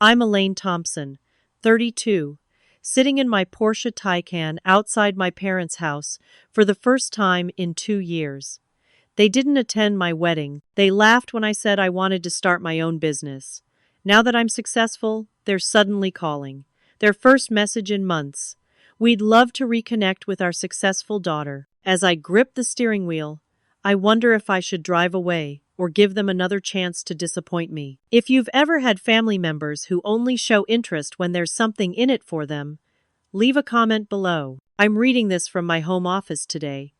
I'm Elaine Thompson, 32, sitting in my Porsche Taycan outside my parents' house for the first time in 2 years. They didn't attend my wedding. They laughed when I said I wanted to start my own business. Now that I'm successful, they're suddenly calling. Their first message in months. We'd love to reconnect with our successful daughter. As I grip the steering wheel, I wonder if I should drive away or give them another chance to disappoint me. If you've ever had family members who only show interest when there's something in it for them, leave a comment below. I'm reading this from my home office today,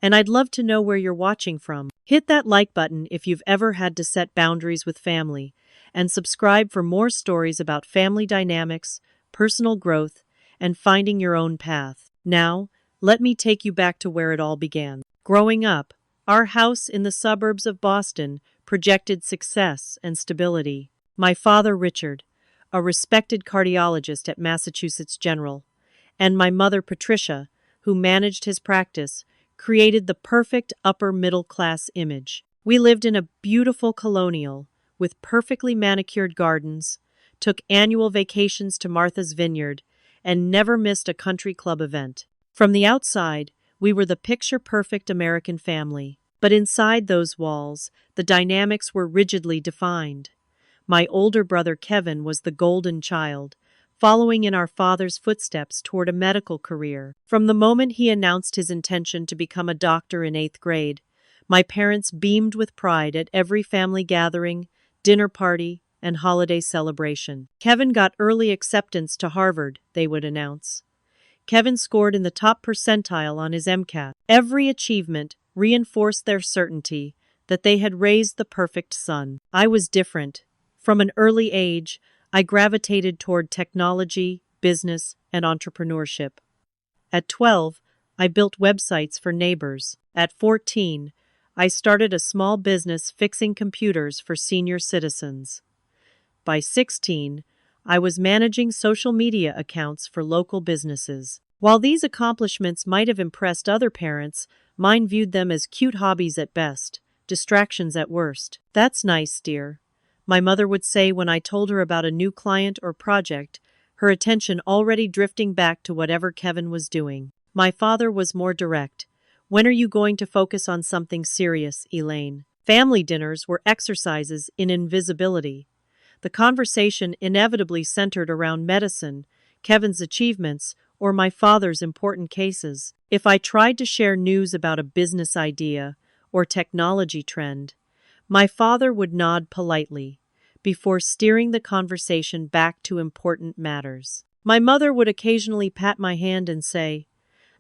and I'd love to know where you're watching from. Hit that like button if you've ever had to set boundaries with family, and subscribe for more stories about family dynamics, personal growth, and finding your own path. Now, let me take you back to where it all began. Growing up, our house in the suburbs of Boston projected success and stability. My father, Richard, a respected cardiologist at Massachusetts General, and my mother, Patricia, who managed his practice, created the perfect upper-middle-class image. We lived in a beautiful colonial with perfectly manicured gardens, took annual vacations to Martha's Vineyard, and never missed a country club event. From the outside, we were the picture-perfect American family. But inside those walls, the dynamics were rigidly defined. My older brother Kevin was the golden child, following in our father's footsteps toward a medical career. From the moment he announced his intention to become a doctor in 8th grade, my parents beamed with pride at every family gathering, dinner party, and holiday celebration. Kevin got early acceptance to Harvard, they would announce. Kevin scored in the top percentile on his MCAT. Every achievement reinforced their certainty that they had raised the perfect son. I was different. From an early age, I gravitated toward technology, business, and entrepreneurship. At 12, I built websites for neighbors. At 14, I started a small business fixing computers for senior citizens. By 16, I was managing social media accounts for local businesses. While these accomplishments might have impressed other parents, mine viewed them as cute hobbies at best, distractions at worst. "That's nice, dear," my mother would say when I told her about a new client or project, her attention already drifting back to whatever Kevin was doing. My father was more direct. "When are you going to focus on something serious, Elaine?" Family dinners were exercises in invisibility. The conversation inevitably centered around medicine, Kevin's achievements, or my father's important cases. If I tried to share news about a business idea or technology trend, my father would nod politely before steering the conversation back to important matters. My mother would occasionally pat my hand and say,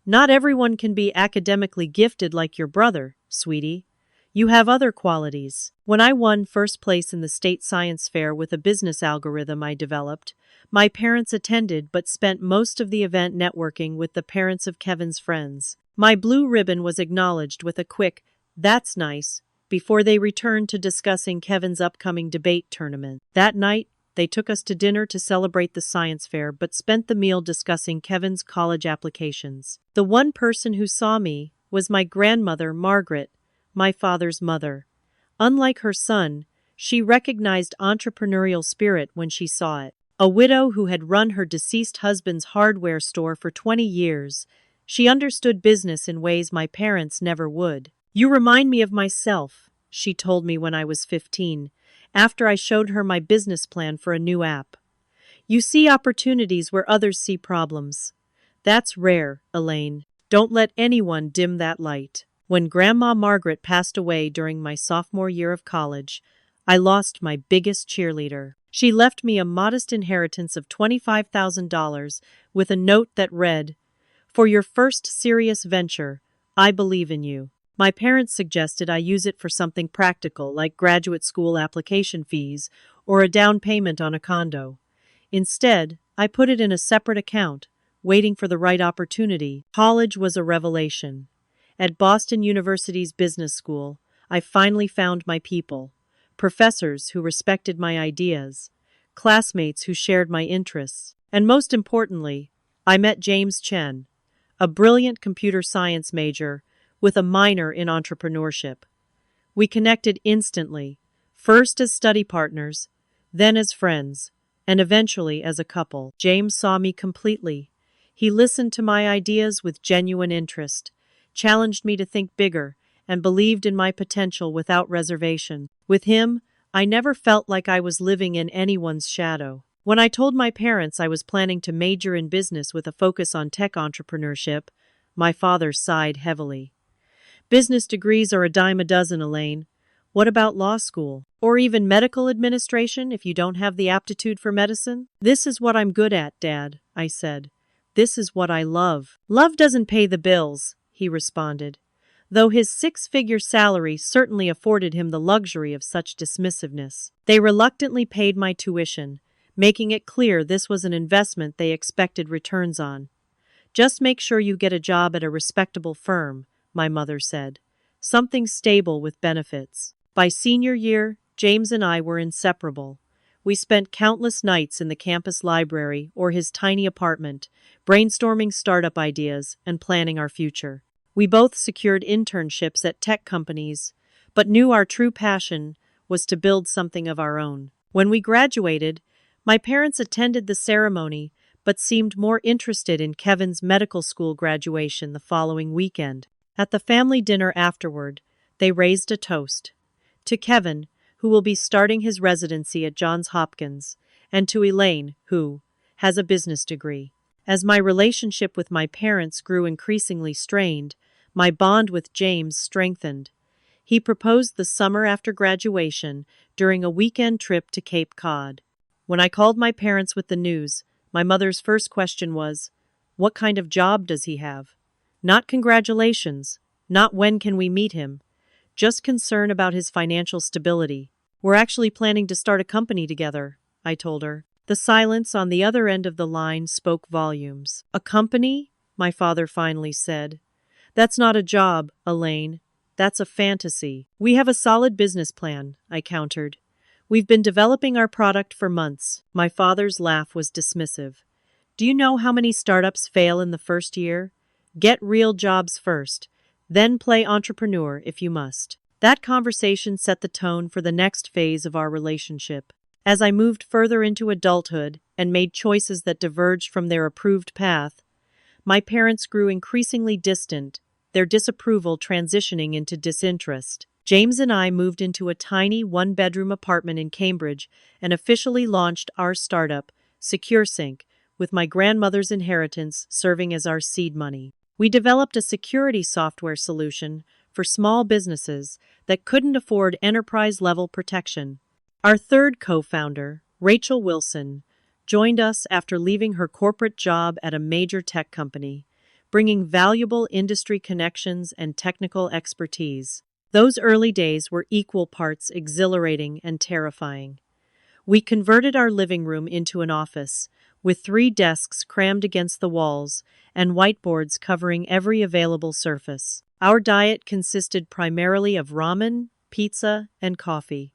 "Not everyone can be academically gifted like your brother, sweetie. You have other qualities." When I won first place in the state science fair with a business algorithm I developed, my parents attended but spent most of the event networking with the parents of Kevin's friends. My blue ribbon was acknowledged with a quick, "That's nice," before they returned to discussing Kevin's upcoming debate tournament. That night, they took us to dinner to celebrate the science fair but spent the meal discussing Kevin's college applications. The one person who saw me was my grandmother, Margaret, my father's mother. Unlike her son, she recognized entrepreneurial spirit when she saw it. A widow who had run her deceased husband's hardware store for 20 years, she understood business in ways my parents never would. "You remind me of myself," she told me when I was 15, after I showed her my business plan for a new app. "You see opportunities where others see problems. That's rare, Elaine. Don't let anyone dim that light." When Grandma Margaret passed away during my sophomore year of college, I lost my biggest cheerleader. She left me a modest inheritance of $25,000 with a note that read, "For your first serious venture, I believe in you." My parents suggested I use it for something practical like graduate school application fees or a down payment on a condo. Instead, I put it in a separate account, waiting for the right opportunity. College was a revelation. At Boston University's business school, I finally found my people. Professors who respected my ideas, classmates who shared my interests, and most importantly, I met James Chen, a brilliant computer science major with a minor in entrepreneurship. We connected instantly, first as study partners, then as friends, and eventually as a couple. James saw me completely. He listened to my ideas with genuine interest, challenged me to think bigger, and believed in my potential without reservation. With him, I never felt like I was living in anyone's shadow. When I told my parents I was planning to major in business with a focus on tech entrepreneurship, my father sighed heavily. Business degrees are a dime a dozen, Elaine. What about law school? Or even medical administration if you don't have the aptitude for medicine? This is what I'm good at, Dad, I said. This is what I love. Love doesn't pay the bills, he responded, though his six-figure salary certainly afforded him the luxury of such dismissiveness. They reluctantly paid my tuition, making it clear this was an investment they expected returns on. Just make sure you get a job at a respectable firm, my mother said. Something stable with benefits. By senior year, James and I were inseparable. We spent countless nights in the campus library or his tiny apartment, brainstorming startup ideas and planning our future. We both secured internships at tech companies, but knew our true passion was to build something of our own. When we graduated, my parents attended the ceremony, but seemed more interested in Kevin's medical school graduation the following weekend. At the family dinner afterward, they raised a toast. To Kevin, who will be starting his residency at Johns Hopkins, and to Elaine, who has a business degree. As my relationship with my parents grew increasingly strained, my bond with James strengthened. He proposed the summer after graduation during a weekend trip to Cape Cod. When I called my parents with the news, my mother's first question was, "What kind of job does he have?" Not congratulations, not when can we meet him, just concern about his financial stability. "We're actually planning to start a company together," I told her. The silence on the other end of the line spoke volumes. "A company?" my father finally said. "That's not a job, Elaine. That's a fantasy." "We have a solid business plan," I countered. "We've been developing our product for months." My father's laugh was dismissive. "Do you know how many startups fail in the first year? Get real jobs first, then play entrepreneur if you must." That conversation set the tone for the next phase of our relationship. As I moved further into adulthood and made choices that diverged from their approved path, my parents grew increasingly distant, their disapproval transitioning into disinterest. James and I moved into a tiny one-bedroom apartment in Cambridge and officially launched our startup, SecureSync, with my grandmother's inheritance serving as our seed money. We developed a security software solution for small businesses that couldn't afford enterprise-level protection. Our third co-founder, Rachel Wilson, joined us after leaving her corporate job at a major tech company, bringing valuable industry connections and technical expertise. Those early days were equal parts exhilarating and terrifying. We converted our living room into an office, with 3 desks crammed against the walls and whiteboards covering every available surface. Our diet consisted primarily of ramen, pizza, and coffee.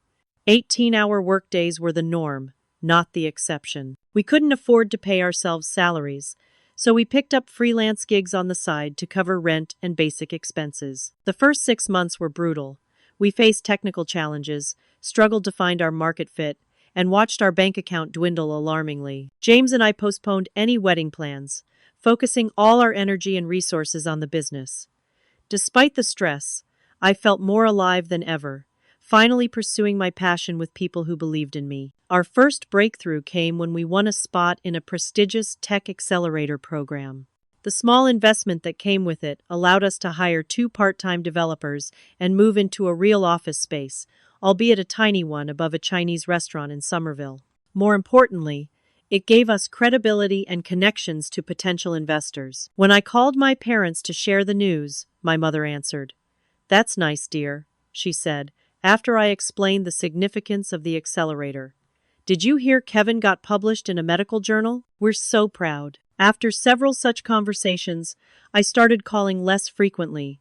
18-hour workdays were the norm, not the exception. We couldn't afford to pay ourselves salaries, so we picked up freelance gigs on the side to cover rent and basic expenses. The first 6 months were brutal. We faced technical challenges, struggled to find our market fit, and watched our bank account dwindle alarmingly. James and I postponed any wedding plans, focusing all our energy and resources on the business. Despite the stress, I felt more alive than ever, finally pursuing my passion with people who believed in me. Our first breakthrough came when we won a spot in a prestigious tech accelerator program. The small investment that came with it allowed us to hire 2 part-time developers and move into a real office space, albeit a tiny one above a Chinese restaurant in Somerville. More importantly, it gave us credibility and connections to potential investors. When I called my parents to share the news, my mother answered. "That's nice, dear," she said, after I explained the significance of the accelerator. "Did you hear Kevin got published in a medical journal? We're so proud." After several such conversations, I started calling less frequently.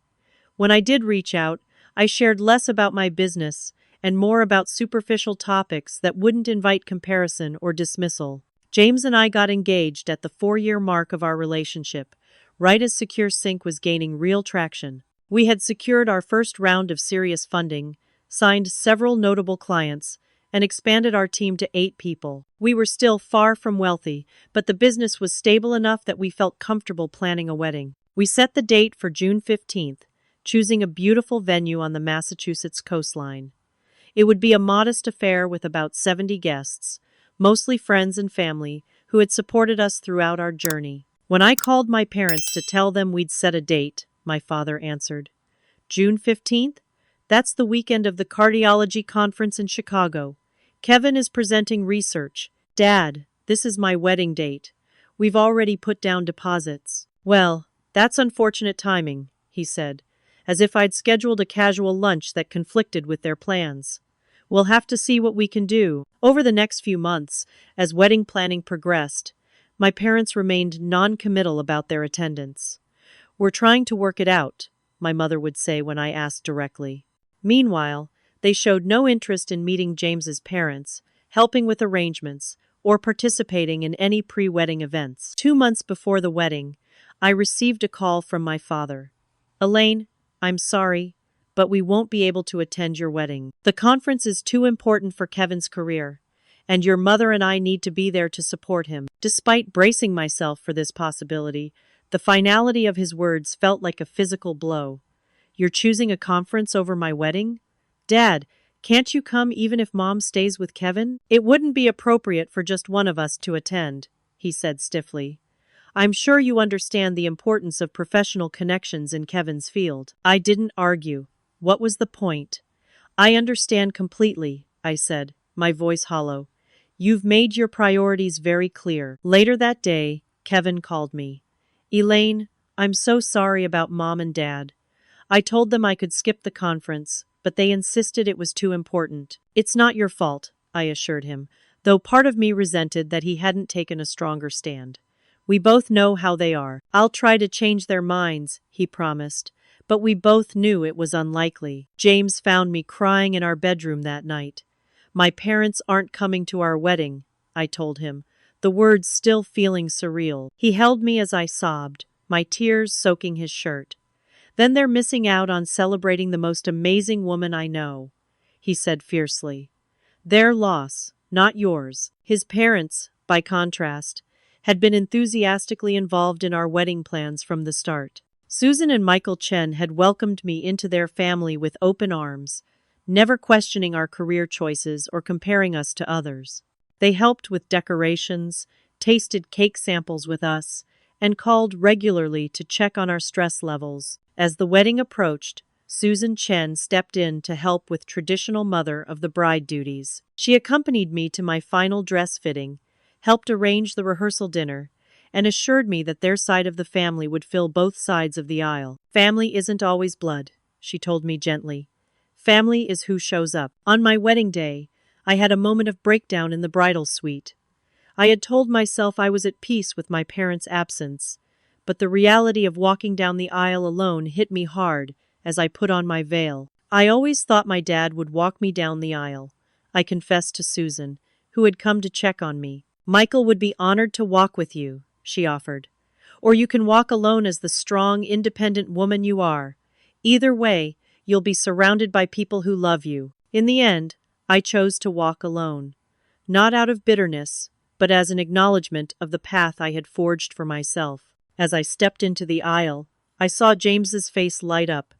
When I did reach out, I shared less about my business and more about superficial topics that wouldn't invite comparison or dismissal. James and I got engaged at the 4-year mark of our relationship, right as SecureSync was gaining real traction. We had secured our first round of serious funding, signed several notable clients, and expanded our team to 8 people. We were still far from wealthy, but the business was stable enough that we felt comfortable planning a wedding. We set the date for June 15th, choosing a beautiful venue on the Massachusetts coastline. It would be a modest affair with about 70 guests, mostly friends and family, who had supported us throughout our journey. When I called my parents to tell them we'd set a date, my father answered, "June 15th? That's the weekend of the cardiology conference in Chicago. Kevin is presenting research. Dad, this is my wedding date. We've already put down deposits." "Well, that's unfortunate timing," he said, as if I'd scheduled a casual lunch that conflicted with their plans. "We'll have to see what we can do." Over the next few months, as wedding planning progressed, my parents remained non-committal about their attendance. "We're trying to work it out," my mother would say when I asked directly. Meanwhile, they showed no interest in meeting James's parents, helping with arrangements, or participating in any pre-wedding events. 2 months before the wedding, I received a call from my father. "Elaine, I'm sorry, but we won't be able to attend your wedding. The conference is too important for Kevin's career, and your mother and I need to be there to support him." Despite bracing myself for this possibility, the finality of his words felt like a physical blow. "You're choosing a conference over my wedding? Dad, can't you come even if Mom stays with Kevin?" "It wouldn't be appropriate for just one of us to attend," he said stiffly. "I'm sure you understand the importance of professional connections in Kevin's field." I didn't argue. What was the point? "I understand completely," I said, my voice hollow. "You've made your priorities very clear." Later that day, Kevin called me. "Elaine, I'm so sorry about Mom and Dad. I told them I could skip the conference, but they insisted it was too important." "It's not your fault," I assured him, though part of me resented that he hadn't taken a stronger stand. "We both know how they are." "I'll try to change their minds," he promised, but we both knew it was unlikely. James found me crying in our bedroom that night. "My parents aren't coming to our wedding," I told him, the words still feeling surreal. He held me as I sobbed, my tears soaking his shirt. "Then they're missing out on celebrating the most amazing woman I know," he said fiercely. "Their loss, not yours." His parents, by contrast, had been enthusiastically involved in our wedding plans from the start. Susan and Michael Chen had welcomed me into their family with open arms, never questioning our career choices or comparing us to others. They helped with decorations, tasted cake samples with us, and called regularly to check on our stress levels. As the wedding approached, Susan Chen stepped in to help with traditional mother of the bride duties. She accompanied me to my final dress fitting, helped arrange the rehearsal dinner, and assured me that their side of the family would fill both sides of the aisle. "Family isn't always blood," she told me gently. "Family is who shows up." On my wedding day, I had a moment of breakdown in the bridal suite. I had told myself I was at peace with my parents' absence, but the reality of walking down the aisle alone hit me hard as I put on my veil. "I always thought my dad would walk me down the aisle," I confessed to Susan, who had come to check on me. "Michael would be honored to walk with you," she offered. "Or you can walk alone as the strong, independent woman you are. Either way, you'll be surrounded by people who love you." In the end, I chose to walk alone. Not out of bitterness, but as an acknowledgement of the path I had forged for myself. As I stepped into the aisle, I saw James's face light up,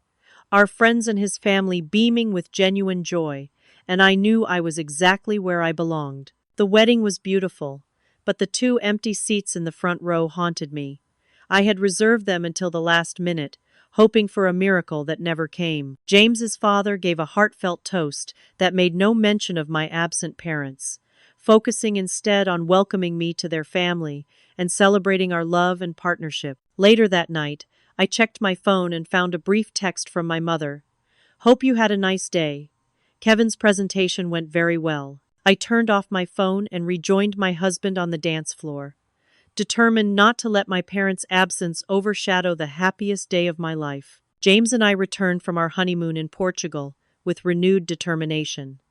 our friends and his family beaming with genuine joy, and I knew I was exactly where I belonged. The wedding was beautiful, but the 2 empty seats in the front row haunted me. I had reserved them until the last minute, hoping for a miracle that never came. James's father gave a heartfelt toast that made no mention of my absent parents, focusing instead on welcoming me to their family and celebrating our love and partnership. Later that night, I checked my phone and found a brief text from my mother. "Hope you had a nice day. Kevin's presentation went very well." I turned off my phone and rejoined my husband on the dance floor, determined not to let my parents' absence overshadow the happiest day of my life. James and I returned from our honeymoon in Portugal with renewed determination.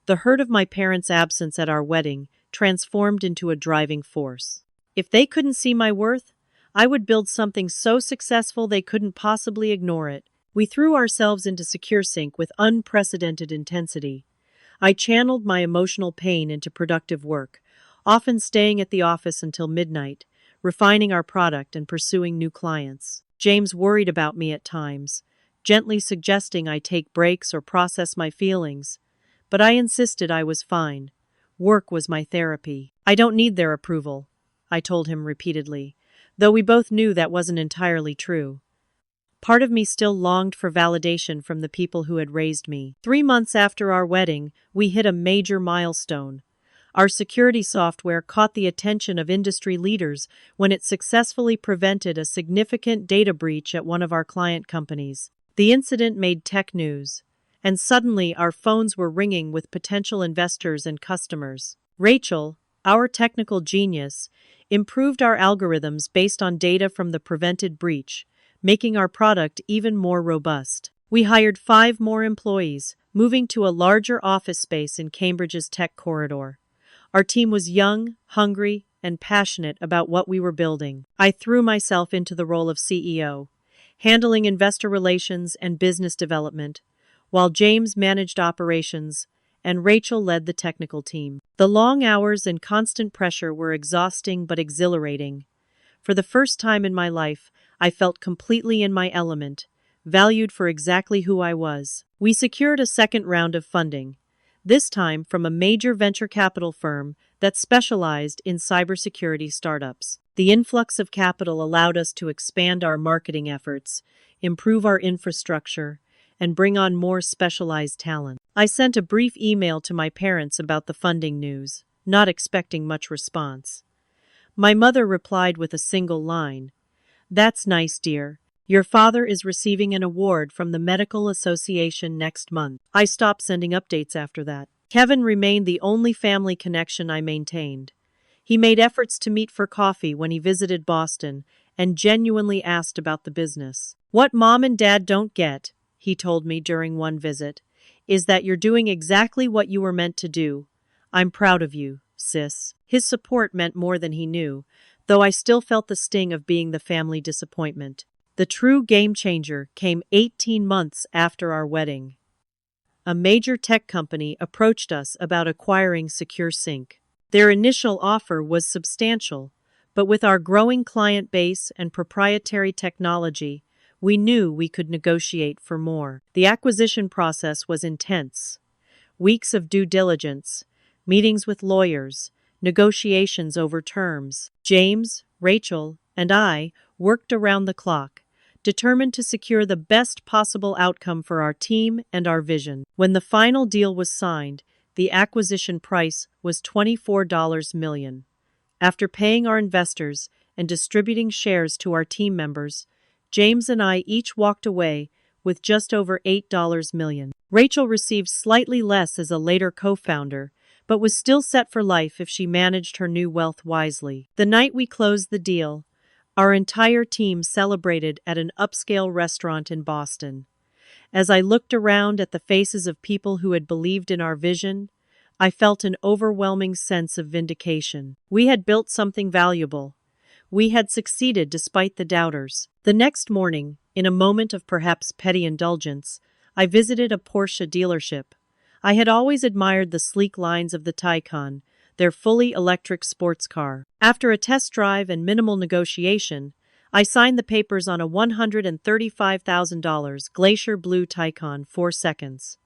The hurt of my parents' absence at our wedding transformed into a driving force. If they couldn't see my worth, I would build something so successful they couldn't possibly ignore it. We threw ourselves into secure sync with unprecedented intensity. I channeled my emotional pain into productive work, often staying at the office until midnight, refining our product and pursuing new clients. James worried about me at times, gently suggesting I take breaks or process my feelings, but I insisted I was fine. Work was my therapy. I don't need their approval, I told him repeatedly, though we both knew that wasn't entirely true. Part of me still longed for validation from the people who had raised me. 3 months after our wedding, we hit a major milestone. Our security software caught the attention of industry leaders when it successfully prevented a significant data breach at one of our client companies. The incident made tech news, and suddenly our phones were ringing with potential investors and customers. Rachel, our technical genius, improved our algorithms based on data from the prevented breach, making our product even more robust. We hired 5 more employees, moving to a larger office space in Cambridge's tech corridor. Our team was young, hungry, and passionate about what we were building. I threw myself into the role of CEO, handling investor relations and business development, while James managed operations and Rachel led the technical team. The long hours and constant pressure were exhausting but exhilarating. For the first time in my life, I felt completely in my element, valued for exactly who I was. We secured a second round of funding, this time from a major venture capital firm that specialized in cybersecurity startups. The influx of capital allowed us to expand our marketing efforts, improve our infrastructure, and bring on more specialized talent. I sent a brief email to my parents about the funding news, not expecting much response. My mother replied with a single line, "That's nice, dear. Your father is receiving an award from the Medical Association next month." I stopped sending updates after that. Kevin remained the only family connection I maintained. He made efforts to meet for coffee when he visited Boston and genuinely asked about the business. "What Mom and Dad don't get," he told me during one visit, "is that you're doing exactly what you were meant to do. I'm proud of you, sis." His support meant more than he knew, though I still felt the sting of being the family disappointment. The true game changer came 18 months after our wedding. A major tech company approached us about acquiring SecureSync. Their initial offer was substantial, but with our growing client base and proprietary technology, we knew we could negotiate for more. The acquisition process was intense. Weeks of due diligence, meetings with lawyers, negotiations over terms. James, Rachel, and I worked around the clock, determined to secure the best possible outcome for our team and our vision. When the final deal was signed, the acquisition price was $24 million. After paying our investors and distributing shares to our team members, James and I each walked away with just over $8 million. Rachel received slightly less as a later co-founder, but was still set for life if she managed her new wealth wisely. The night we closed the deal, our entire team celebrated at an upscale restaurant in Boston. As I looked around at the faces of people who had believed in our vision, I felt an overwhelming sense of vindication. We had built something valuable. We had succeeded despite the doubters. The next morning, in a moment of perhaps petty indulgence, I visited a Porsche dealership. I had always admired the sleek lines of the Taycan, their fully electric sports car. After a test drive and minimal negotiation, I signed the papers on a $135,000 Glacier Blue Taycan 4 seconds.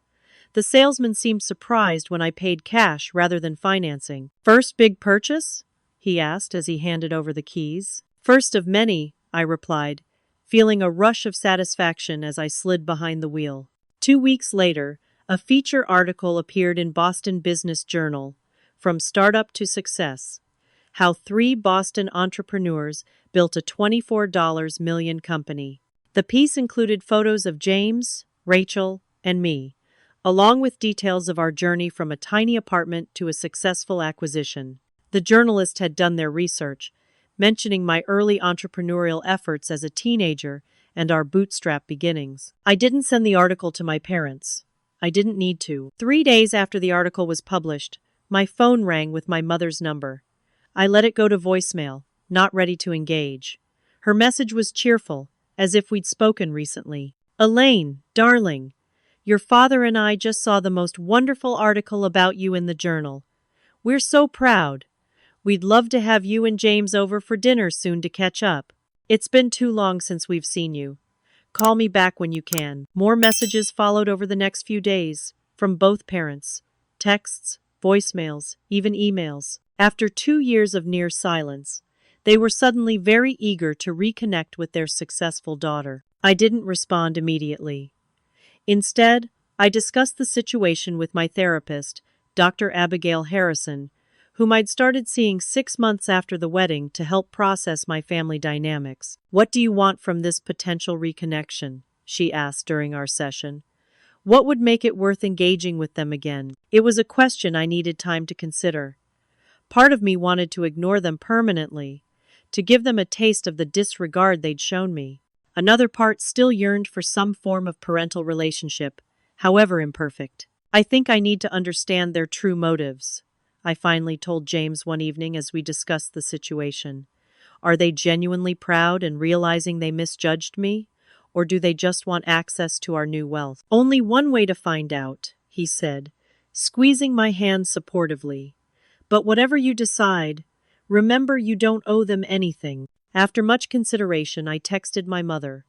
The salesman seemed surprised when I paid cash rather than financing. "First big purchase?" he asked as he handed over the keys. "First of many," I replied, feeling a rush of satisfaction as I slid behind the wheel. 2 weeks later, a feature article appeared in Boston Business Journal, "From Startup to Success: How 3 Boston Entrepreneurs Built a $24 Million Company." The piece included photos of James, Rachel, and me, along with details of our journey from a tiny apartment to a successful acquisition. The journalist had done their research, mentioning my early entrepreneurial efforts as a teenager and our bootstrap beginnings. I didn't send the article to my parents. I didn't need to. 3 days after the article was published, my phone rang with my mother's number. I let it go to voicemail, not ready to engage. Her message was cheerful, as if we'd spoken recently. "Elaine, darling, Your father and I just saw the most wonderful article about you in the journal. We're so proud. We'd love to have you and James over for dinner soon to catch up. It's been too long since we've seen you. Call me back when you can." More messages followed over the next few days, from both parents. Texts, voicemails, even emails. After 2 years of near silence, they were suddenly very eager to reconnect with their successful daughter. I didn't respond immediately. Instead, I discussed the situation with my therapist, Dr. Abigail Harrison, whom I'd started seeing 6 months after the wedding to help process my family dynamics. "What do you want from this potential reconnection?" she asked during our session. "What would make it worth engaging with them again?" It was a question I needed time to consider. Part of me wanted to ignore them permanently, to give them a taste of the disregard they'd shown me. Another part still yearned for some form of parental relationship, however imperfect. "I think I need to understand their true motives," I finally told James one evening as we discussed the situation. "Are they genuinely proud and realizing they misjudged me? Or do they just want access to our new wealth?" "Only one way to find out," he said, squeezing my hand supportively. "But whatever you decide, remember you don't owe them anything." After much consideration, I texted my mother.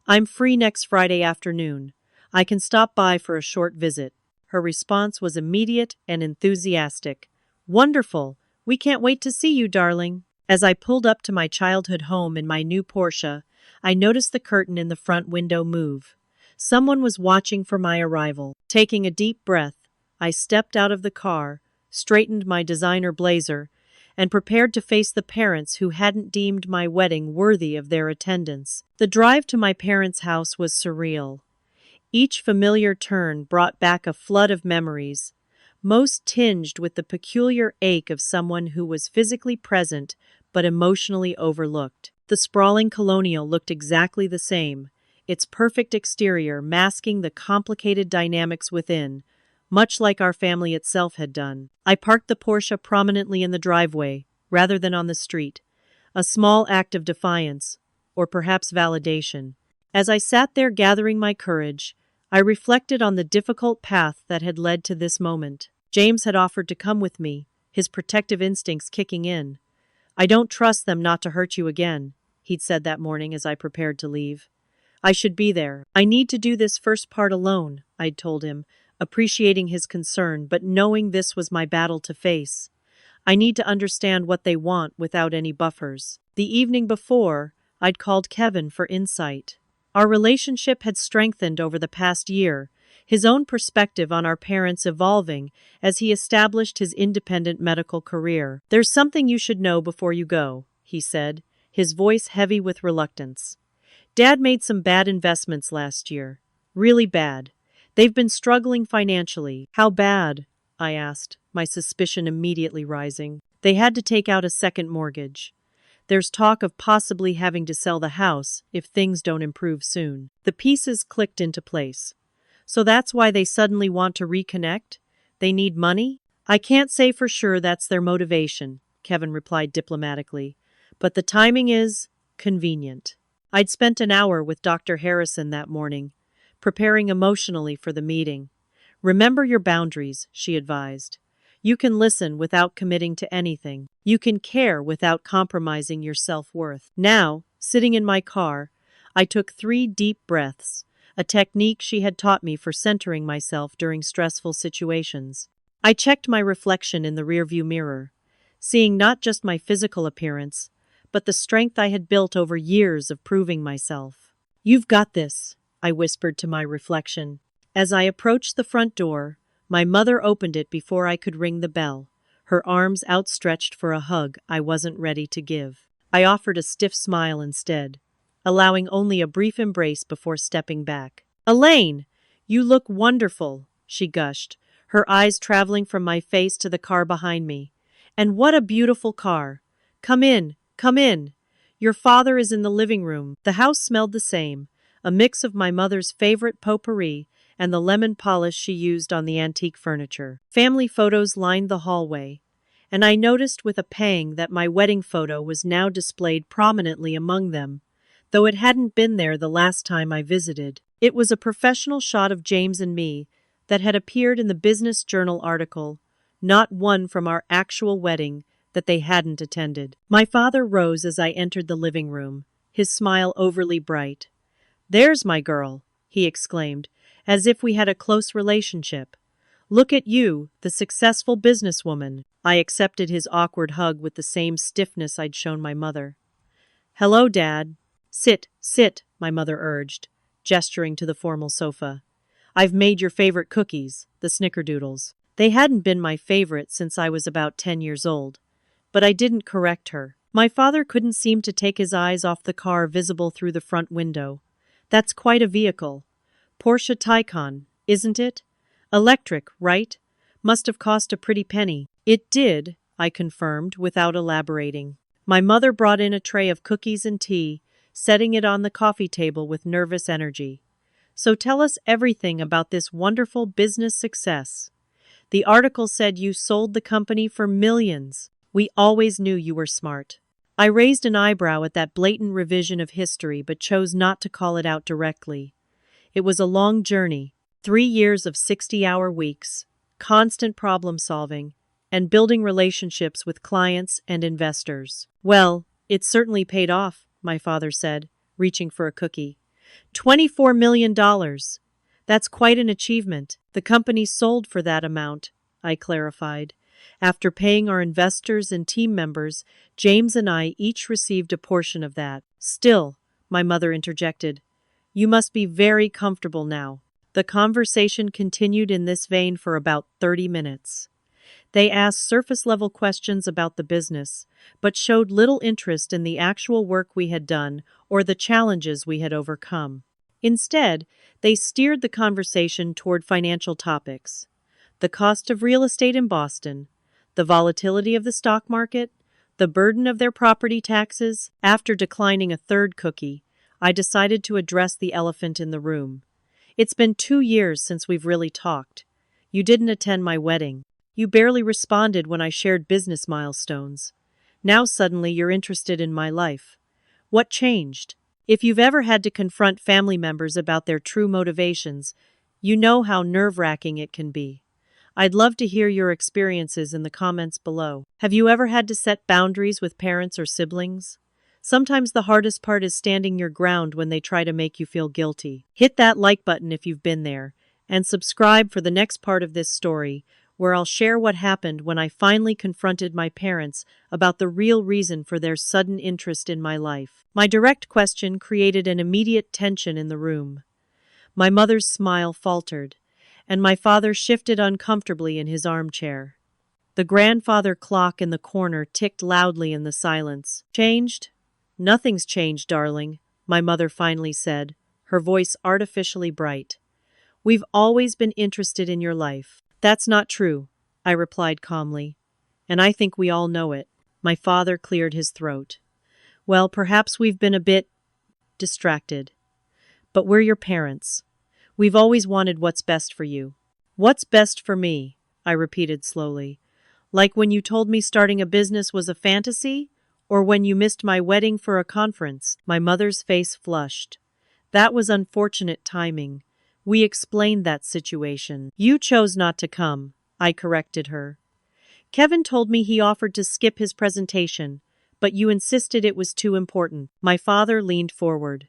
"I'm free next Friday afternoon. I can stop by for a short visit." Her response was immediate and enthusiastic. "Wonderful! We can't wait to see you, darling." As I pulled up to my childhood home in my new Porsche, I noticed the curtain in the front window move. Someone was watching for my arrival. Taking a deep breath, I stepped out of the car, straightened my designer blazer, and prepared to face the parents who hadn't deemed my wedding worthy of their attendance. The drive to my parents' house was surreal. Each familiar turn brought back a flood of memories, most tinged with the peculiar ache of someone who was physically present but emotionally overlooked. The sprawling colonial looked exactly the same, its perfect exterior masking the complicated dynamics within, much like our family itself had done. I parked the Porsche prominently in the driveway, rather than on the street, a small act of defiance, or perhaps validation. As I sat there gathering my courage, I reflected on the difficult path that had led to this moment. James had offered to come with me, his protective instincts kicking in. "I don't trust them not to hurt you again," he'd said that morning as I prepared to leave. "I should be there. I need to do this first part alone," I'd told him, appreciating his concern but knowing this was my battle to face. I need to understand what they want without any buffers. The evening before, I'd called Kevin for insight. Our relationship had strengthened over the past year, his own perspective on our parents evolving as he established his independent medical career. "There's something you should know before you go," he said, his voice heavy with reluctance. "Dad made some bad investments last year. Really bad. They've been struggling financially." "How bad?" I asked, my suspicion immediately rising. "They had to take out a second mortgage. There's talk of possibly having to sell the house if things don't improve soon." The pieces clicked into place. "So that's why they suddenly want to reconnect? They need money?" "I can't say for sure that's their motivation," Kevin replied diplomatically, "but the timing is convenient." I'd spent an hour with Dr. Harrison that morning, preparing emotionally for the meeting. "Remember your boundaries," she advised. "You can listen without committing to anything. You can care without compromising your self-worth." Now, sitting in my car, I took 3 deep breaths, a technique she had taught me for centering myself during stressful situations. I checked my reflection in the rearview mirror, seeing not just my physical appearance, but the strength I had built over years of proving myself. "You've got this," I whispered to my reflection. As I approached the front door, my mother opened it before I could ring the bell, her arms outstretched for a hug I wasn't ready to give. I offered a stiff smile instead, allowing only a brief embrace before stepping back. "Elaine, you look wonderful," she gushed, her eyes traveling from my face to the car behind me. "And what a beautiful car. Come in, come in. Your father is in the living room." The house smelled the same, a mix of my mother's favorite potpourri and the lemon polish she used on the antique furniture. Family photos lined the hallway, and I noticed with a pang that my wedding photo was now displayed prominently among them, though it hadn't been there the last time I visited. It was a professional shot of James and me that had appeared in the Business Journal article, not one from our actual wedding that they hadn't attended. My father rose as I entered the living room, his smile overly bright. "There's my girl," he exclaimed, as if we had a close relationship. "Look at you, the successful businesswoman." I accepted his awkward hug with the same stiffness I'd shown my mother. "Hello, Dad." "Sit, sit," my mother urged, gesturing to the formal sofa. "I've made your favorite cookies, the snickerdoodles." They hadn't been my favorite since I was about 10 years old, but I didn't correct her. My father couldn't seem to take his eyes off the car visible through the front window. "That's quite a vehicle. Porsche Taycan, isn't it? Electric, right? Must have cost a pretty penny." "It did," I confirmed, without elaborating. My mother brought in a tray of cookies and tea, setting it on the coffee table with nervous energy. "So tell us everything about this wonderful business success. The article said you sold the company for millions. We always knew you were smart." I raised an eyebrow at that blatant revision of history but chose not to call it out directly. It was a long journey, 3 years of 60-hour weeks, constant problem solving, and building relationships with clients and investors. "Well, it certainly paid off," my father said, reaching for a cookie. $24 million. That's quite an achievement. The company sold for that amount, I clarified. After paying our investors and team members, James and I each received a portion of that. "Still," my mother interjected, "you must be very comfortable now." The conversation continued in this vein for about 30 minutes. They asked surface-level questions about the business, but showed little interest in the actual work we had done or the challenges we had overcome. Instead, they steered the conversation toward financial topics: the cost of real estate in Boston, the volatility of the stock market, the burden of their property taxes. After declining a third cookie, I decided to address the elephant in the room. "It's been 2 years since we've really talked. You didn't attend my wedding. You barely responded when I shared business milestones. Now suddenly you're interested in my life. What changed?" If you've ever had to confront family members about their true motivations, you know how nerve-wracking it can be. I'd love to hear your experiences in the comments below. Have you ever had to set boundaries with parents or siblings? Sometimes the hardest part is standing your ground when they try to make you feel guilty. Hit that like button if you've been there, and subscribe for the next part of this story, where I'll share what happened when I finally confronted my parents about the real reason for their sudden interest in my life. My direct question created an immediate tension in the room. My mother's smile faltered, and my father shifted uncomfortably in his armchair. The grandfather clock in the corner ticked loudly in the silence. "Changed? Nothing's changed, darling," my mother finally said, her voice artificially bright. "We've always been interested in your life." "That's not true," I replied calmly, "and I think we all know it." My father cleared his throat. "Well, perhaps we've been a bit distracted. But we're your parents. We've always wanted what's best for you." "What's best for me?" I repeated slowly. "Like when you told me starting a business was a fantasy? Or when you missed my wedding for a conference?" My mother's face flushed. "That was unfortunate timing. We explained that situation. You chose not to come," I corrected her. "Kevin told me he offered to skip his presentation, but you insisted it was too important." My father leaned forward.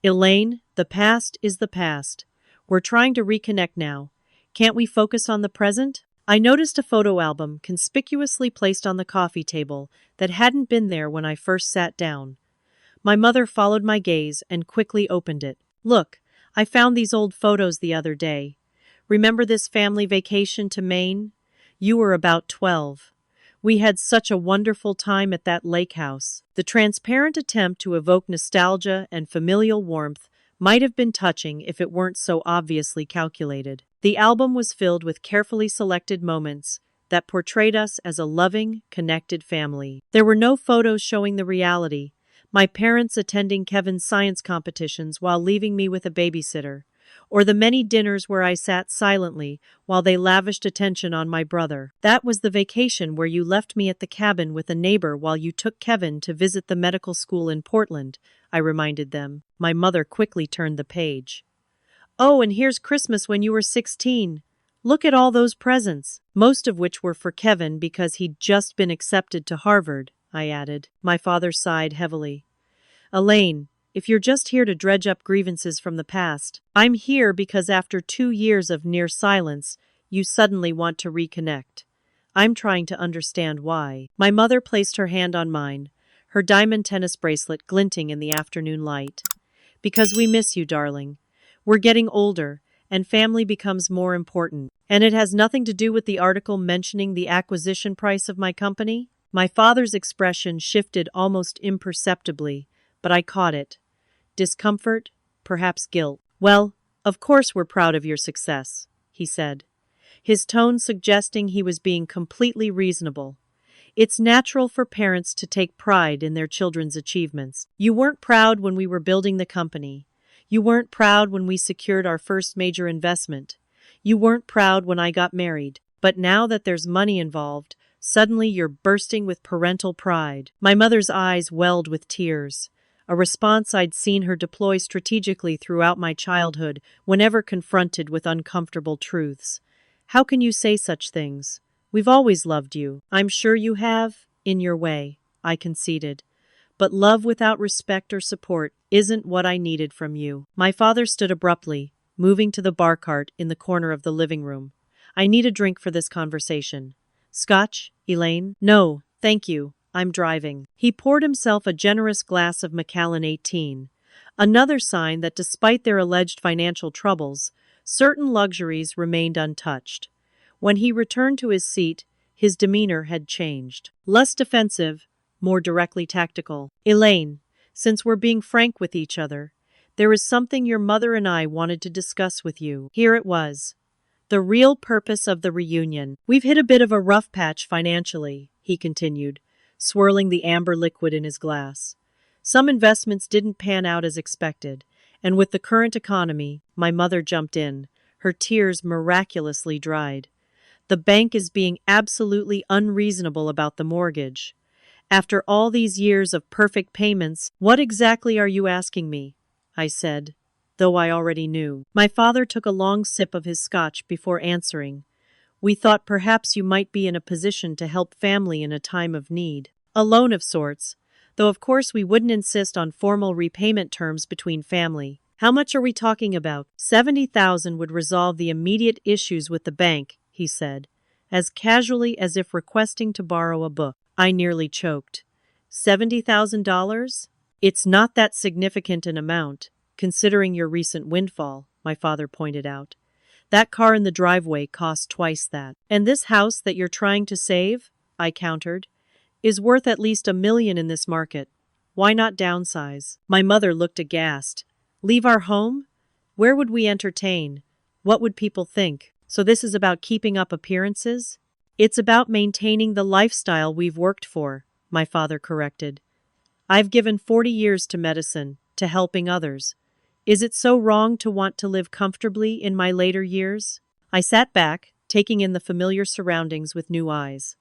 "Elaine, the past is the past. We're trying to reconnect now. Can't we focus on the present?" I noticed a photo album conspicuously placed on the coffee table that hadn't been there when I first sat down. My mother followed my gaze and quickly opened it. "Look, I found these old photos the other day. Remember this family vacation to Maine? You were about 12. We had such a wonderful time at that lake house." The transparent attempt to evoke nostalgia and familial warmth might have been touching if it weren't so obviously calculated. The album was filled with carefully selected moments that portrayed us as a loving, connected family. There were no photos showing the reality: my parents attending Kevin's science competitions while leaving me with a babysitter, or the many dinners where I sat silently while they lavished attention on my brother. "That was the vacation where you left me at the cabin with a neighbor while you took Kevin to visit the medical school in Portland," I reminded them. My mother quickly turned the page. Oh, and here's Christmas when you were 16. Look at all those presents, most of which were for Kevin because he'd just been accepted to Harvard, I added. My father sighed heavily. Elaine, if you're just here to dredge up grievances from the past, I'm here because after 2 years of near silence, you suddenly want to reconnect. I'm trying to understand why. My mother placed her hand on mine, her diamond tennis bracelet glinting in the afternoon light. Because we miss you, darling. We're getting older, and family becomes more important. And it has nothing to do with the article mentioning the acquisition price of my company? My father's expression shifted almost imperceptibly, but I caught it. Discomfort, perhaps guilt. Well, of course we're proud of your success, he said, his tone suggesting he was being completely reasonable. It's natural for parents to take pride in their children's achievements. You weren't proud when we were building the company. You weren't proud when we secured our first major investment. You weren't proud when I got married. But now that there's money involved, suddenly you're bursting with parental pride. My mother's eyes welled with tears, a response I'd seen her deploy strategically throughout my childhood whenever confronted with uncomfortable truths. How can you say such things? We've always loved you. I'm sure you have, in your way, I conceded. But love without respect or support isn't what I needed from you. My father stood abruptly, moving to the bar cart in the corner of the living room. I need a drink for this conversation. Scotch, Elaine? No, thank you. I'm driving. He poured himself a generous glass of Macallan 18, another sign that despite their alleged financial troubles, certain luxuries remained untouched. When he returned to his seat, his demeanor had changed. Less defensive, more directly tactical. Elaine, since we're being frank with each other, there is something your mother and I wanted to discuss with you. Here it was. The real purpose of the reunion. We've hit a bit of a rough patch financially, he continued, swirling the amber liquid in his glass. Some investments didn't pan out as expected, and with the current economy, my mother jumped in, her tears miraculously dried. The bank is being absolutely unreasonable about the mortgage. After all these years of perfect payments, what exactly are you asking me? I said, though I already knew. My father took a long sip of his scotch before answering. We thought perhaps you might be in a position to help family in a time of need. A loan of sorts, though of course we wouldn't insist on formal repayment terms between family. How much are we talking about? 70,000 would resolve the immediate issues with the bank, he said, as casually as if requesting to borrow a book. I nearly choked. $70,000? It's not that significant an amount, considering your recent windfall, my father pointed out. That car in the driveway cost twice that. And this house that you're trying to save, I countered, is worth at least $1 million in this market. Why not downsize? My mother looked aghast. Leave our home? Where would we entertain? What would people think? So this is about keeping up appearances? It's about maintaining the lifestyle we've worked for, my father corrected. I've given 40 years to medicine, to helping others. Is it so wrong to want to live comfortably in my later years? I sat back, taking in the familiar surroundings with new eyes.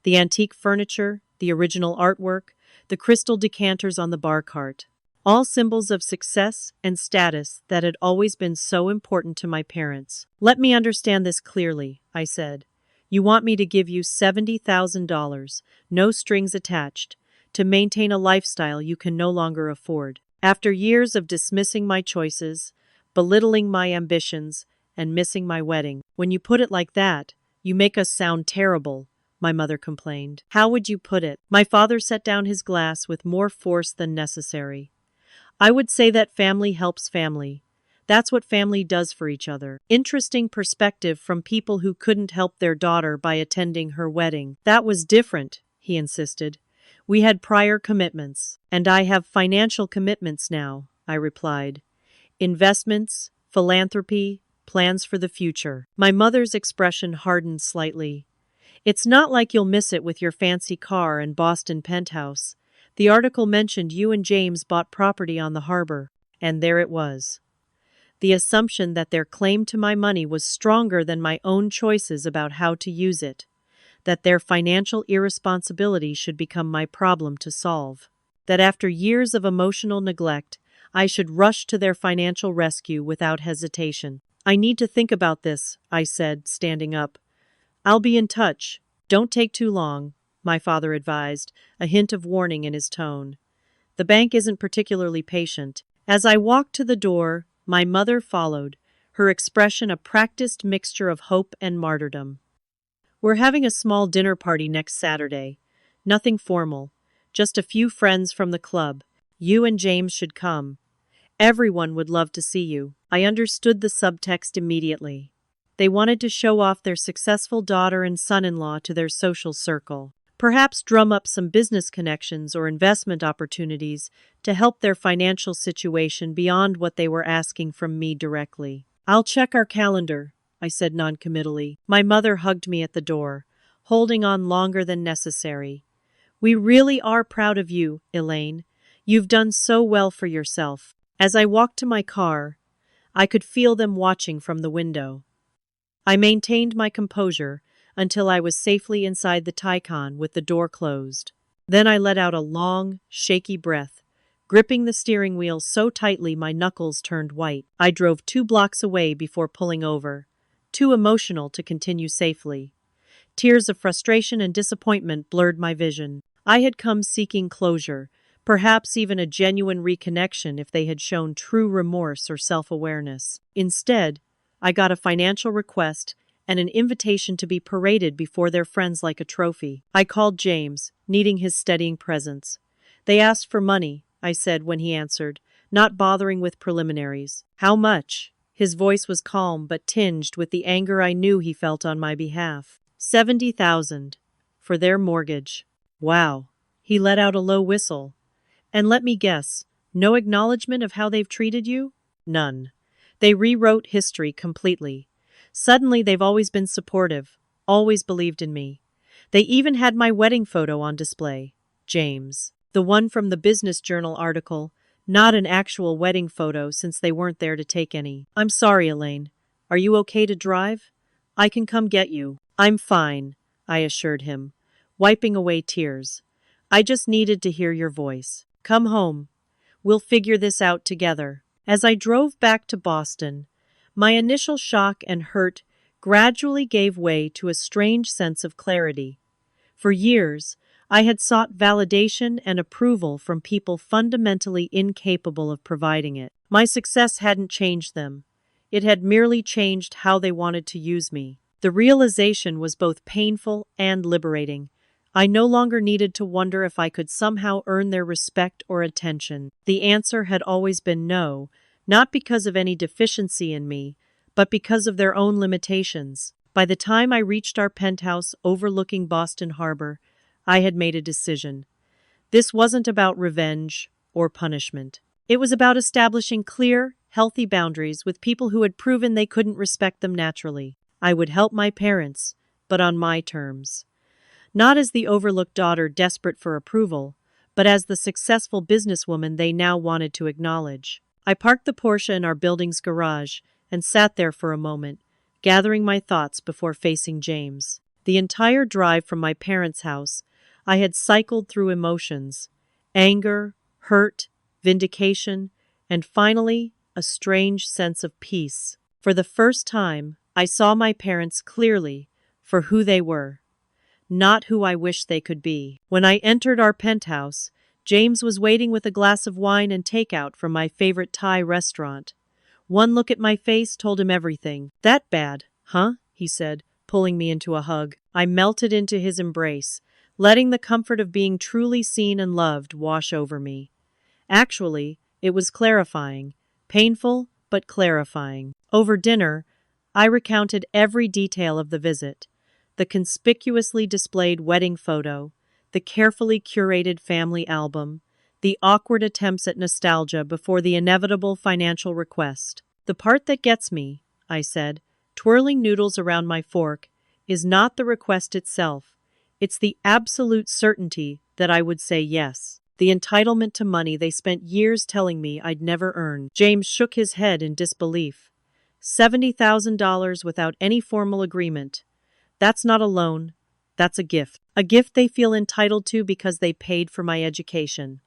The antique furniture, the original artwork, the crystal decanters on the bar cart. All symbols of success and status that had always been so important to my parents. Let me understand this clearly, I said. You want me to give you $70,000, no strings attached, to maintain a lifestyle you can no longer afford. After years of dismissing my choices, belittling my ambitions, and missing my wedding. When you put it like that, you make us sound terrible, my mother complained. How would you put it? My father set down his glass with more force than necessary. I would say that family helps family. That's what family does for each other. Interesting perspective from people who couldn't help their daughter by attending her wedding. That was different, he insisted. We had prior commitments. And I have financial commitments now, I replied. Investments, philanthropy, plans for the future. My mother's expression hardened slightly. It's not like you'll miss it with your fancy car and Boston penthouse. The article mentioned you and James bought property on the harbor, and there it was. The assumption that their claim to my money was stronger than my own choices about how to use it, that their financial irresponsibility should become my problem to solve, that after years of emotional neglect, I should rush to their financial rescue without hesitation. I need to think about this, I said, standing up. I'll be in touch. Don't take too long, my father advised, a hint of warning in his tone. The bank isn't particularly patient. As I walked to the door, my mother followed, her expression a practiced mixture of hope and martyrdom. We're having a small dinner party next Saturday. Nothing formal, just a few friends from the club. You and James should come. Everyone would love to see you. I understood the subtext immediately. They wanted to show off their successful daughter and son-in-law to their social circle. Perhaps drum up some business connections or investment opportunities to help their financial situation beyond what they were asking from me directly. I'll check our calendar, I said noncommittally. My mother hugged me at the door, holding on longer than necessary. We really are proud of you, Elaine. You've done so well for yourself. As I walked to my car, I could feel them watching from the window. I maintained my composure until I was safely inside the Taycan with the door closed. Then I let out a long, shaky breath, gripping the steering wheel so tightly my knuckles turned white. I drove 2 blocks away before pulling over, too emotional to continue safely. Tears of frustration and disappointment blurred my vision. I had come seeking closure, perhaps even a genuine reconnection if they had shown true remorse or self-awareness. Instead, I got a financial request and an invitation to be paraded before their friends like a trophy. I called James, needing his steadying presence. They asked for money, I said when he answered, not bothering with preliminaries. How much? His voice was calm but tinged with the anger I knew he felt on my behalf. 70,000. For their mortgage. Wow. He let out a low whistle. And let me guess, no acknowledgement of how they've treated you? None. They rewrote history completely. Suddenly they've always been supportive, always believed in me. They even had my wedding photo on display. James. The one from the Business Journal article, not an actual wedding photo since they weren't there to take any. I'm sorry, Elaine. Are you okay to drive? I can come get you. I'm fine, I assured him, wiping away tears. I just needed to hear your voice. Come home. We'll figure this out together. As I drove back to Boston, my initial shock and hurt gradually gave way to a strange sense of clarity. For years, I had sought validation and approval from people fundamentally incapable of providing it. My success hadn't changed them. It had merely changed how they wanted to use me. The realization was both painful and liberating. I no longer needed to wonder if I could somehow earn their respect or attention. The answer had always been no, not because of any deficiency in me, but because of their own limitations. By the time I reached our penthouse overlooking Boston Harbor, I had made a decision. This wasn't about revenge or punishment. It was about establishing clear, healthy boundaries with people who had proven they couldn't respect them naturally. I would help my parents, but on my terms. Not as the overlooked daughter desperate for approval, but as the successful businesswoman they now wanted to acknowledge. I parked the Porsche in our building's garage and sat there for a moment, gathering my thoughts before facing James. The entire drive from my parents' house, I had cycled through emotions: anger, hurt, vindication, and finally, a strange sense of peace. For the first time, I saw my parents clearly for who they were, not who I wished they could be. When I entered our penthouse, James was waiting with a glass of wine and takeout from my favorite Thai restaurant. One look at my face told him everything. That bad, huh? He said, pulling me into a hug. I melted into his embrace, letting the comfort of being truly seen and loved wash over me. Actually, it was clarifying. Painful, but clarifying. Over dinner, I recounted every detail of the visit. The conspicuously displayed wedding photo, the carefully curated family album, the awkward attempts at nostalgia before the inevitable financial request. The part that gets me, I said, twirling noodles around my fork, is not the request itself. It's the absolute certainty that I would say yes. The entitlement to money they spent years telling me I'd never earn. James shook his head in disbelief. $70,000 without any formal agreement. That's not a loan. That's a gift. A gift they feel entitled to because they paid for my education.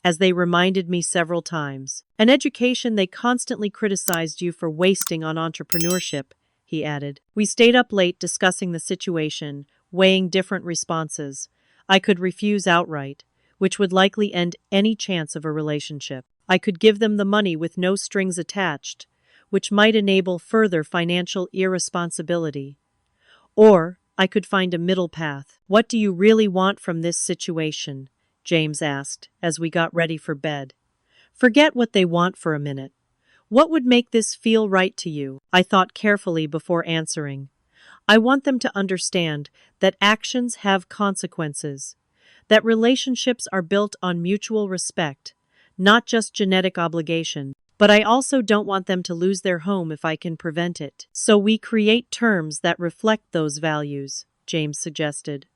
as they reminded me several times. An education they constantly criticized you for wasting on entrepreneurship, he added. We stayed up late discussing the situation, weighing different responses. I could refuse outright, which would likely end any chance of a relationship. I could give them the money with no strings attached, which might enable further financial irresponsibility. Or I could find a middle path. What do you really want from this situation? James asked, as we got ready for bed. Forget what they want for a minute. What would make this feel right to you? I thought carefully before answering. I want them to understand that actions have consequences, that relationships are built on mutual respect, not just genetic obligation. But I also don't want them to lose their home if I can prevent it. So we create terms that reflect those values, James suggested.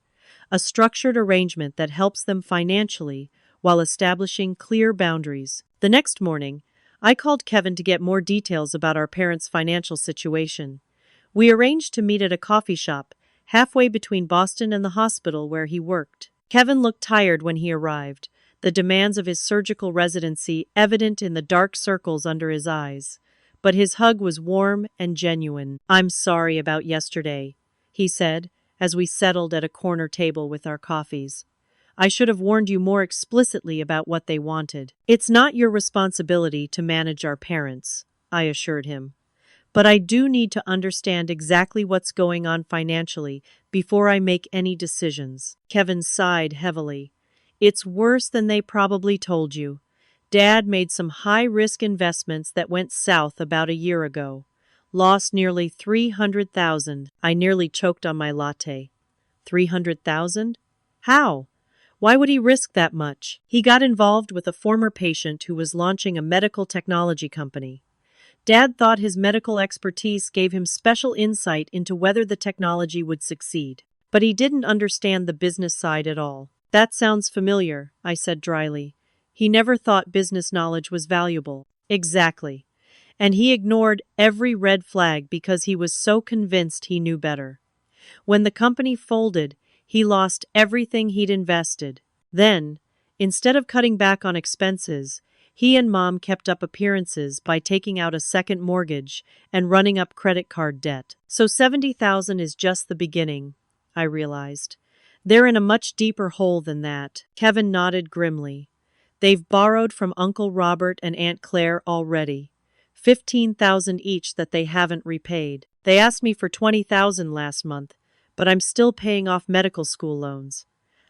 A structured arrangement that helps them financially while establishing clear boundaries. The next morning, I called Kevin to get more details about our parents' financial situation. We arranged to meet at a coffee shop, halfway between Boston and the hospital where he worked. Kevin looked tired when he arrived, the demands of his surgical residency evident in the dark circles under his eyes. But his hug was warm and genuine. I'm sorry about yesterday, he said, as we settled at a corner table with our coffees. I should have warned you more explicitly about what they wanted. It's not your responsibility to manage our parents, I assured him. But I do need to understand exactly what's going on financially before I make any decisions. Kevin sighed heavily. It's worse than they probably told you. Dad made some high-risk investments that went south about a year ago. Lost nearly $300,000. I nearly choked on my latte. $300,000? How? Why would he risk that much? He got involved with a former patient who was launching a medical technology company. Dad thought his medical expertise gave him special insight into whether the technology would succeed. But he didn't understand the business side at all. That sounds familiar, I said dryly. He never thought business knowledge was valuable. Exactly. And he ignored every red flag because he was so convinced he knew better. When the company folded, he lost everything he'd invested. Then, instead of cutting back on expenses, he and Mom kept up appearances by taking out a second mortgage and running up credit card debt. So $70,000 is just the beginning, I realized. They're in a much deeper hole than that. Kevin nodded grimly. They've borrowed from Uncle Robert and Aunt Claire already. $15,000 each that they haven't repaid. They asked me for $20,000 last month, but I'm still paying off medical school loans.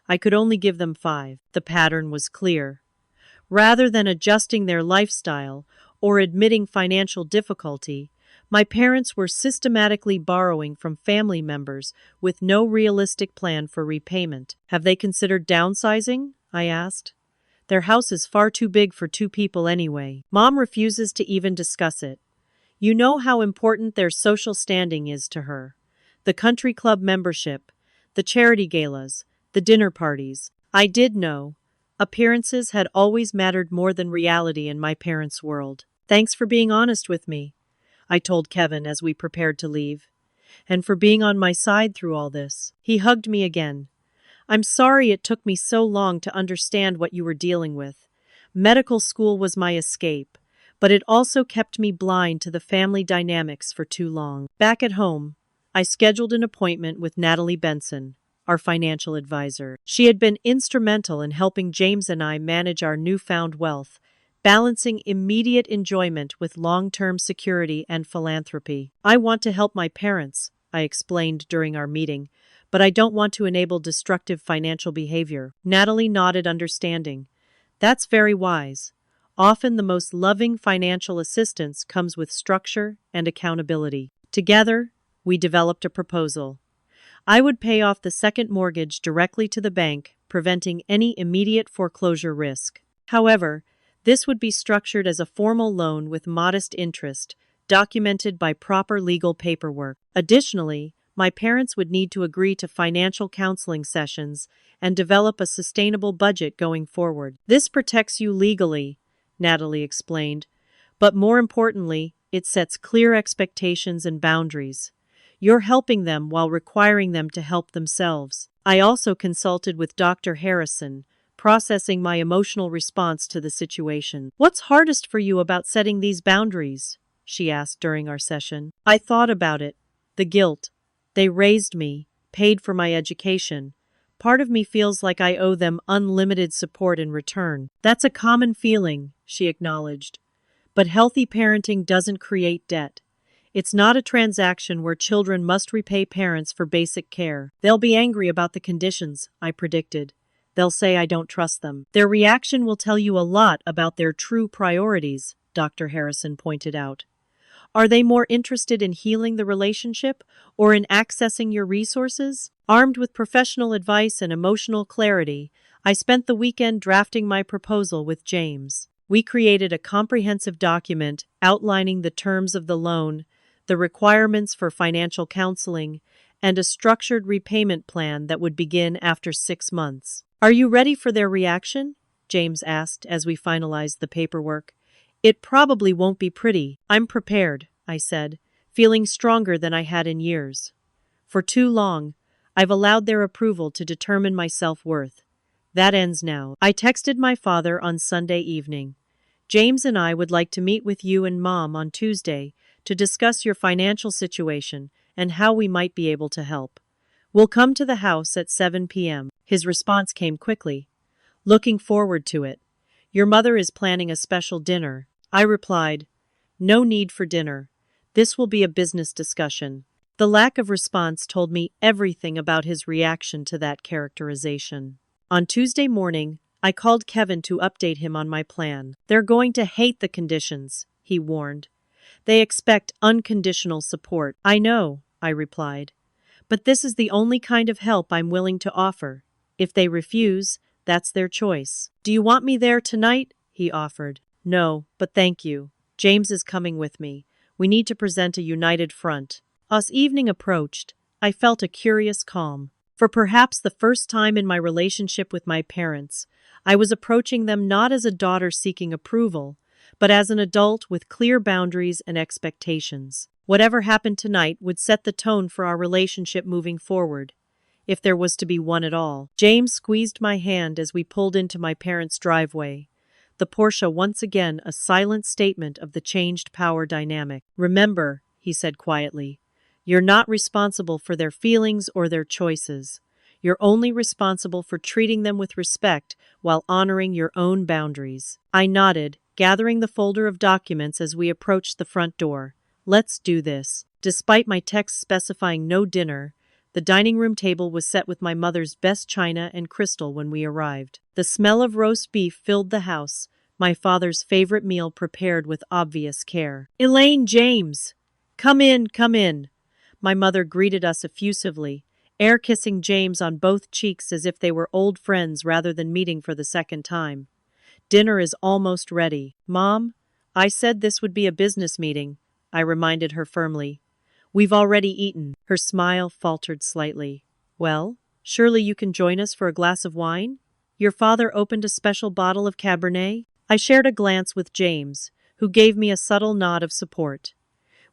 I could only give them $5,000. The pattern was clear. Rather than adjusting their lifestyle or admitting financial difficulty, my parents were systematically borrowing from family members with no realistic plan for repayment. Have they considered downsizing? I asked. Their house is far too big for 2 people anyway. Mom refuses to even discuss it. You know how important their social standing is to her. The country club membership, the charity galas, the dinner parties. I did know. Appearances had always mattered more than reality in my parents' world. Thanks for being honest with me, I told Kevin as we prepared to leave. And for being on my side through all this. He hugged me again. I'm sorry it took me so long to understand what you were dealing with. Medical school was my escape, but it also kept me blind to the family dynamics for too long. Back at home, I scheduled an appointment with Natalie Benson, our financial advisor. She had been instrumental in helping James and I manage our newfound wealth, balancing immediate enjoyment with long-term security and philanthropy. I want to help my parents, I explained during our meeting, but I don't want to enable destructive financial behavior. Natalie nodded understanding. That's very wise. Often the most loving financial assistance comes with structure and accountability. Together, we developed a proposal. I would pay off the second mortgage directly to the bank, preventing any immediate foreclosure risk. However, this would be structured as a formal loan with modest interest, documented by proper legal paperwork. Additionally, my parents would need to agree to financial counseling sessions and develop a sustainable budget going forward. This protects you legally, Natalie explained, but more importantly, it sets clear expectations and boundaries. You're helping them while requiring them to help themselves. I also consulted with Dr. Harrison, processing my emotional response to the situation. "What's hardest for you about setting these boundaries?" she asked during our session. I thought about it. The guilt. They raised me, paid for my education. Part of me feels like I owe them unlimited support in return. "That's a common feeling," she acknowledged. "But healthy parenting doesn't create debt. It's not a transaction where children must repay parents for basic care." "They'll be angry about the conditions," I predicted. "They'll say I don't trust them." "Their reaction will tell you a lot about their true priorities," Dr. Harrison pointed out. "Are they more interested in healing the relationship or in accessing your resources?" Armed with professional advice and emotional clarity, I spent the weekend drafting my proposal with James. We created a comprehensive document outlining the terms of the loan, the requirements for financial counseling, and a structured repayment plan that would begin after 6 months. "Are you ready for their reaction?" James asked as we finalized the paperwork. "It probably won't be pretty." "I'm prepared," I said, feeling stronger than I had in years. For too long, I've allowed their approval to determine my self-worth. That ends now. I texted my father on Sunday evening. "James and I would like to meet with you and Mom on Tuesday to discuss your financial situation and how we might be able to help. We'll come to the house at 7 p.m. His response came quickly. "Looking forward to it. Your mother is planning a special dinner." I replied, "No need for dinner. This will be a business discussion." The lack of response told me everything about his reaction to that characterization. On Tuesday morning, I called Kevin to update him on my plan. "They're going to hate the conditions," he warned. "They expect unconditional support." "I know," I replied. "But this is the only kind of help I'm willing to offer. If they refuse, that's their choice." "Do you want me there tonight?" he offered. "No, but thank you. James is coming with me. We need to present a united front." As evening approached, I felt a curious calm. For perhaps the first time in my relationship with my parents, I was approaching them not as a daughter seeking approval, but as an adult with clear boundaries and expectations. Whatever happened tonight would set the tone for our relationship moving forward, if there was to be one at all. James squeezed my hand as we pulled into my parents' driveway, the Porsche once again a silent statement of the changed power dynamic. "Remember," he said quietly, "you're not responsible for their feelings or their choices. You're only responsible for treating them with respect while honoring your own boundaries." I nodded, gathering the folder of documents as we approached the front door. "Let's do this." Despite my text specifying no dinner, the dining room table was set with my mother's best china and crystal when we arrived. The smell of roast beef filled the house, my father's favorite meal prepared with obvious care. "Elaine, James! Come in, come in." My mother greeted us effusively, air-kissing James on both cheeks as if they were old friends rather than meeting for the second time. "Dinner is almost ready." "Mom, I said this would be a business meeting," I reminded her firmly. "We've already eaten." Her smile faltered slightly. "Well, surely you can join us for a glass of wine? Your father opened a special bottle of Cabernet?" I shared a glance with James, who gave me a subtle nod of support.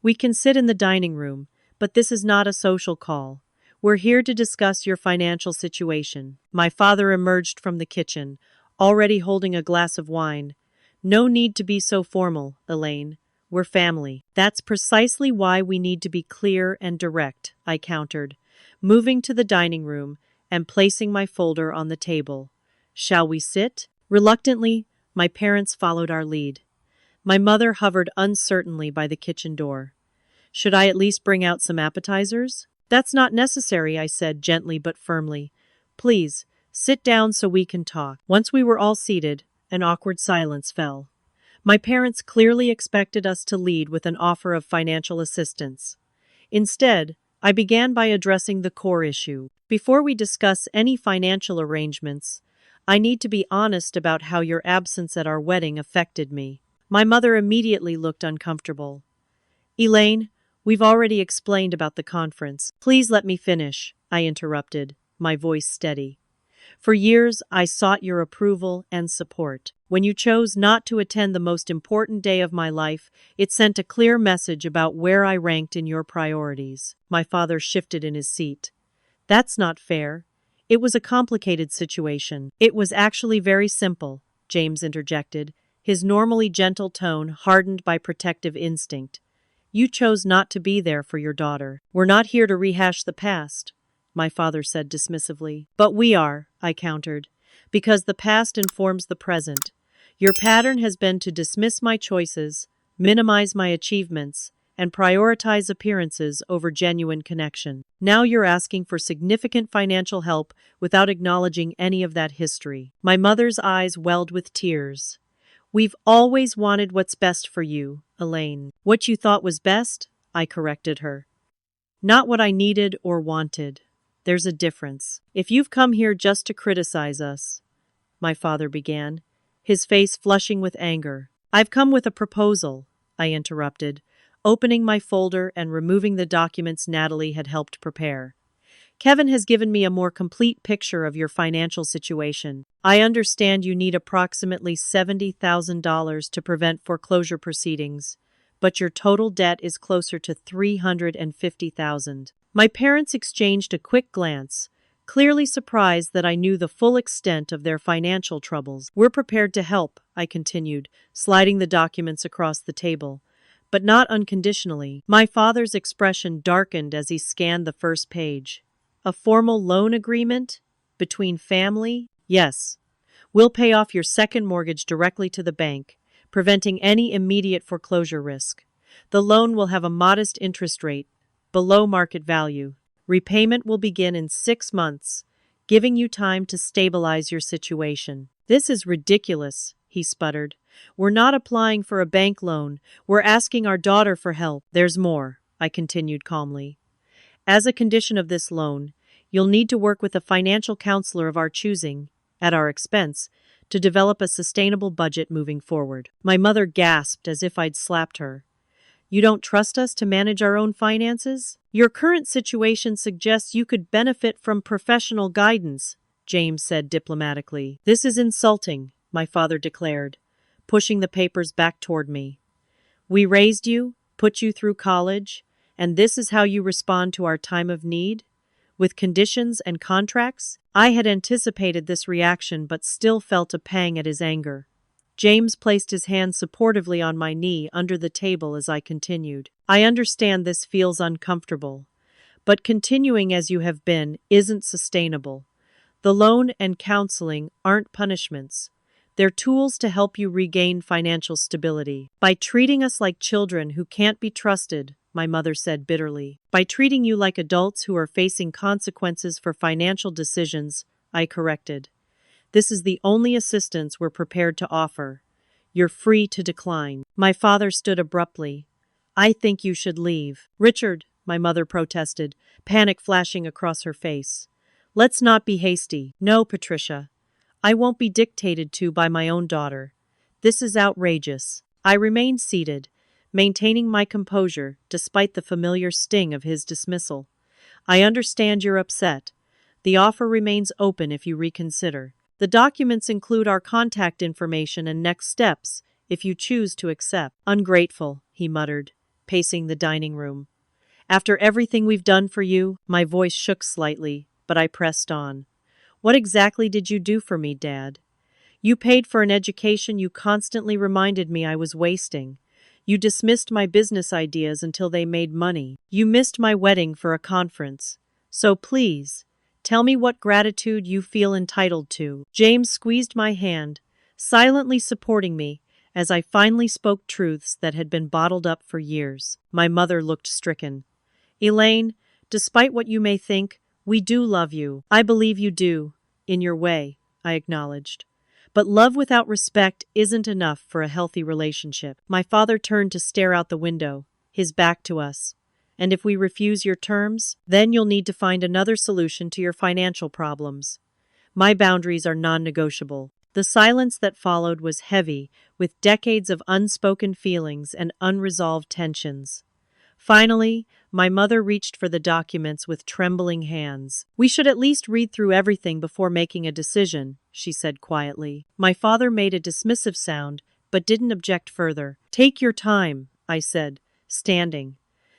"We can sit in the dining room, but this is not a social call. We're here to discuss your financial situation." My father emerged from the kitchen, already holding a glass of wine. "No need to be so formal, Elaine. We're family." "That's precisely why we need to be clear and direct," I countered, moving to the dining room and placing my folder on the table. "Shall we sit?" Reluctantly, my parents followed our lead. My mother hovered uncertainly by the kitchen door. "Should I at least bring out some appetizers?" "That's not necessary," I said gently but firmly. "Please, sit down so we can talk." Once we were all seated, an awkward silence fell. My parents clearly expected us to lead with an offer of financial assistance. Instead, I began by addressing the core issue. "Before we discuss any financial arrangements, I need to be honest about how your absence at our wedding affected me." My mother immediately looked uncomfortable. "Elaine, we've already explained about the conference." "Please let me finish," I interrupted, my voice steady. "For years, I sought your approval and support. When you chose not to attend the most important day of my life, it sent a clear message about where I ranked in your priorities." My father shifted in his seat. "That's not fair. It was a complicated situation. It was actually very simple, James interjected, his normally gentle tone hardened by protective instinct. You chose not to be there for your daughter. We're not here to rehash the past, my father said dismissively. But we are, I countered, because the past informs the present. Your pattern has been to dismiss my choices, minimize my achievements, and prioritize appearances over genuine connection. Now you're asking for significant financial help without acknowledging any of that history. My mother's eyes welled with tears. We've always wanted what's best for you, Elaine. What you thought was best? I corrected her. Not what I needed or wanted. There's a difference. If you've come here just to criticize us, my father began, his face flushing with anger. I've come with a proposal, I interrupted, opening my folder and removing the documents Natalie had helped prepare. Kevin has given me a more complete picture of your financial situation. I understand you need approximately $70,000 to prevent foreclosure proceedings, but your total debt is closer to $350,000. My parents exchanged a quick glance, clearly surprised that I knew the full extent of their financial troubles. We're prepared to help, I continued, sliding the documents across the table, but not unconditionally. My father's expression darkened as he scanned the first page. A formal loan agreement? Between family? Yes. We'll pay off your second mortgage directly to the bank, preventing any immediate foreclosure risk. The loan will have a modest interest rate, below market value. Repayment will begin in 6 months, giving you time to stabilize your situation. This is ridiculous, he sputtered. We're not applying for a bank loan. We're asking our daughter for help. There's more, I continued calmly. As a condition of this loan, you'll need to work with a financial counselor of our choosing, at our expense, to develop a sustainable budget moving forward. My mother gasped as if I'd slapped her. You don't trust us to manage our own finances? Your current situation suggests you could benefit from professional guidance, James said diplomatically. This is insulting, my father declared, pushing the papers back toward me. We raised you, put you through college, and this is how you respond to our time of need? With conditions and contracts? I had anticipated this reaction but still felt a pang at his anger. James placed his hand supportively on my knee under the table as I continued. I understand this feels uncomfortable, but continuing as you have been isn't sustainable. The loan and counseling aren't punishments. They're tools to help you regain financial stability. By treating us like children who can't be trusted, my mother said bitterly. By treating you like adults who are facing consequences for financial decisions, I corrected. This is the only assistance we're prepared to offer. You're free to decline. My father stood abruptly. I think you should leave. Richard, my mother protested, panic flashing across her face. Let's not be hasty. No, Patricia. I won't be dictated to by my own daughter. This is outrageous. I remained seated, maintaining my composure despite the familiar sting of his dismissal. I understand you're upset. The offer remains open if you reconsider. The documents include our contact information and next steps, if you choose to accept. Ungrateful, he muttered, pacing the dining room. After everything we've done for you, my voice shook slightly, but I pressed on. What exactly did you do for me, Dad? You paid for an education you constantly reminded me I was wasting. You dismissed my business ideas until they made money. You missed my wedding for a conference. So please, tell me what gratitude you feel entitled to. James squeezed my hand, silently supporting me, as I finally spoke truths that had been bottled up for years. My mother looked stricken. Elaine, despite what you may think, we do love you. I believe you do, in your way, I acknowledged. But love without respect isn't enough for a healthy relationship. My father turned to stare out the window, his back to us. And if we refuse your terms, then you'll need to find another solution to your financial problems. My boundaries are non-negotiable. The silence that followed was heavy, with decades of unspoken feelings and unresolved tensions. Finally, my mother reached for the documents with trembling hands. We should at least read through everything before making a decision, she said quietly. My father made a dismissive sound, but didn't object further. Take your time, I said, standing.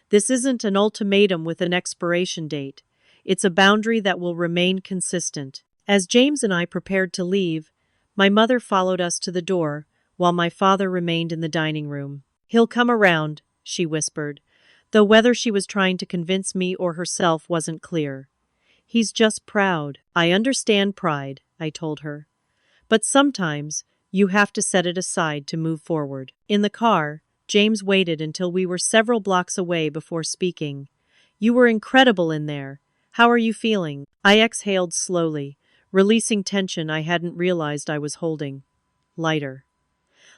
This isn't an ultimatum with an expiration date. It's a boundary that will remain consistent. As James and I prepared to leave, my mother followed us to the door, while my father remained in the dining room. "He'll come around," she whispered, though whether she was trying to convince me or herself wasn't clear. "He's just proud." "I understand pride," I told her. "But sometimes, you have to set it aside to move forward." In the car, James waited until we were several blocks away before speaking. "You were incredible in there. How are you feeling?" I exhaled slowly, releasing tension I hadn't realized I was holding. Lighter.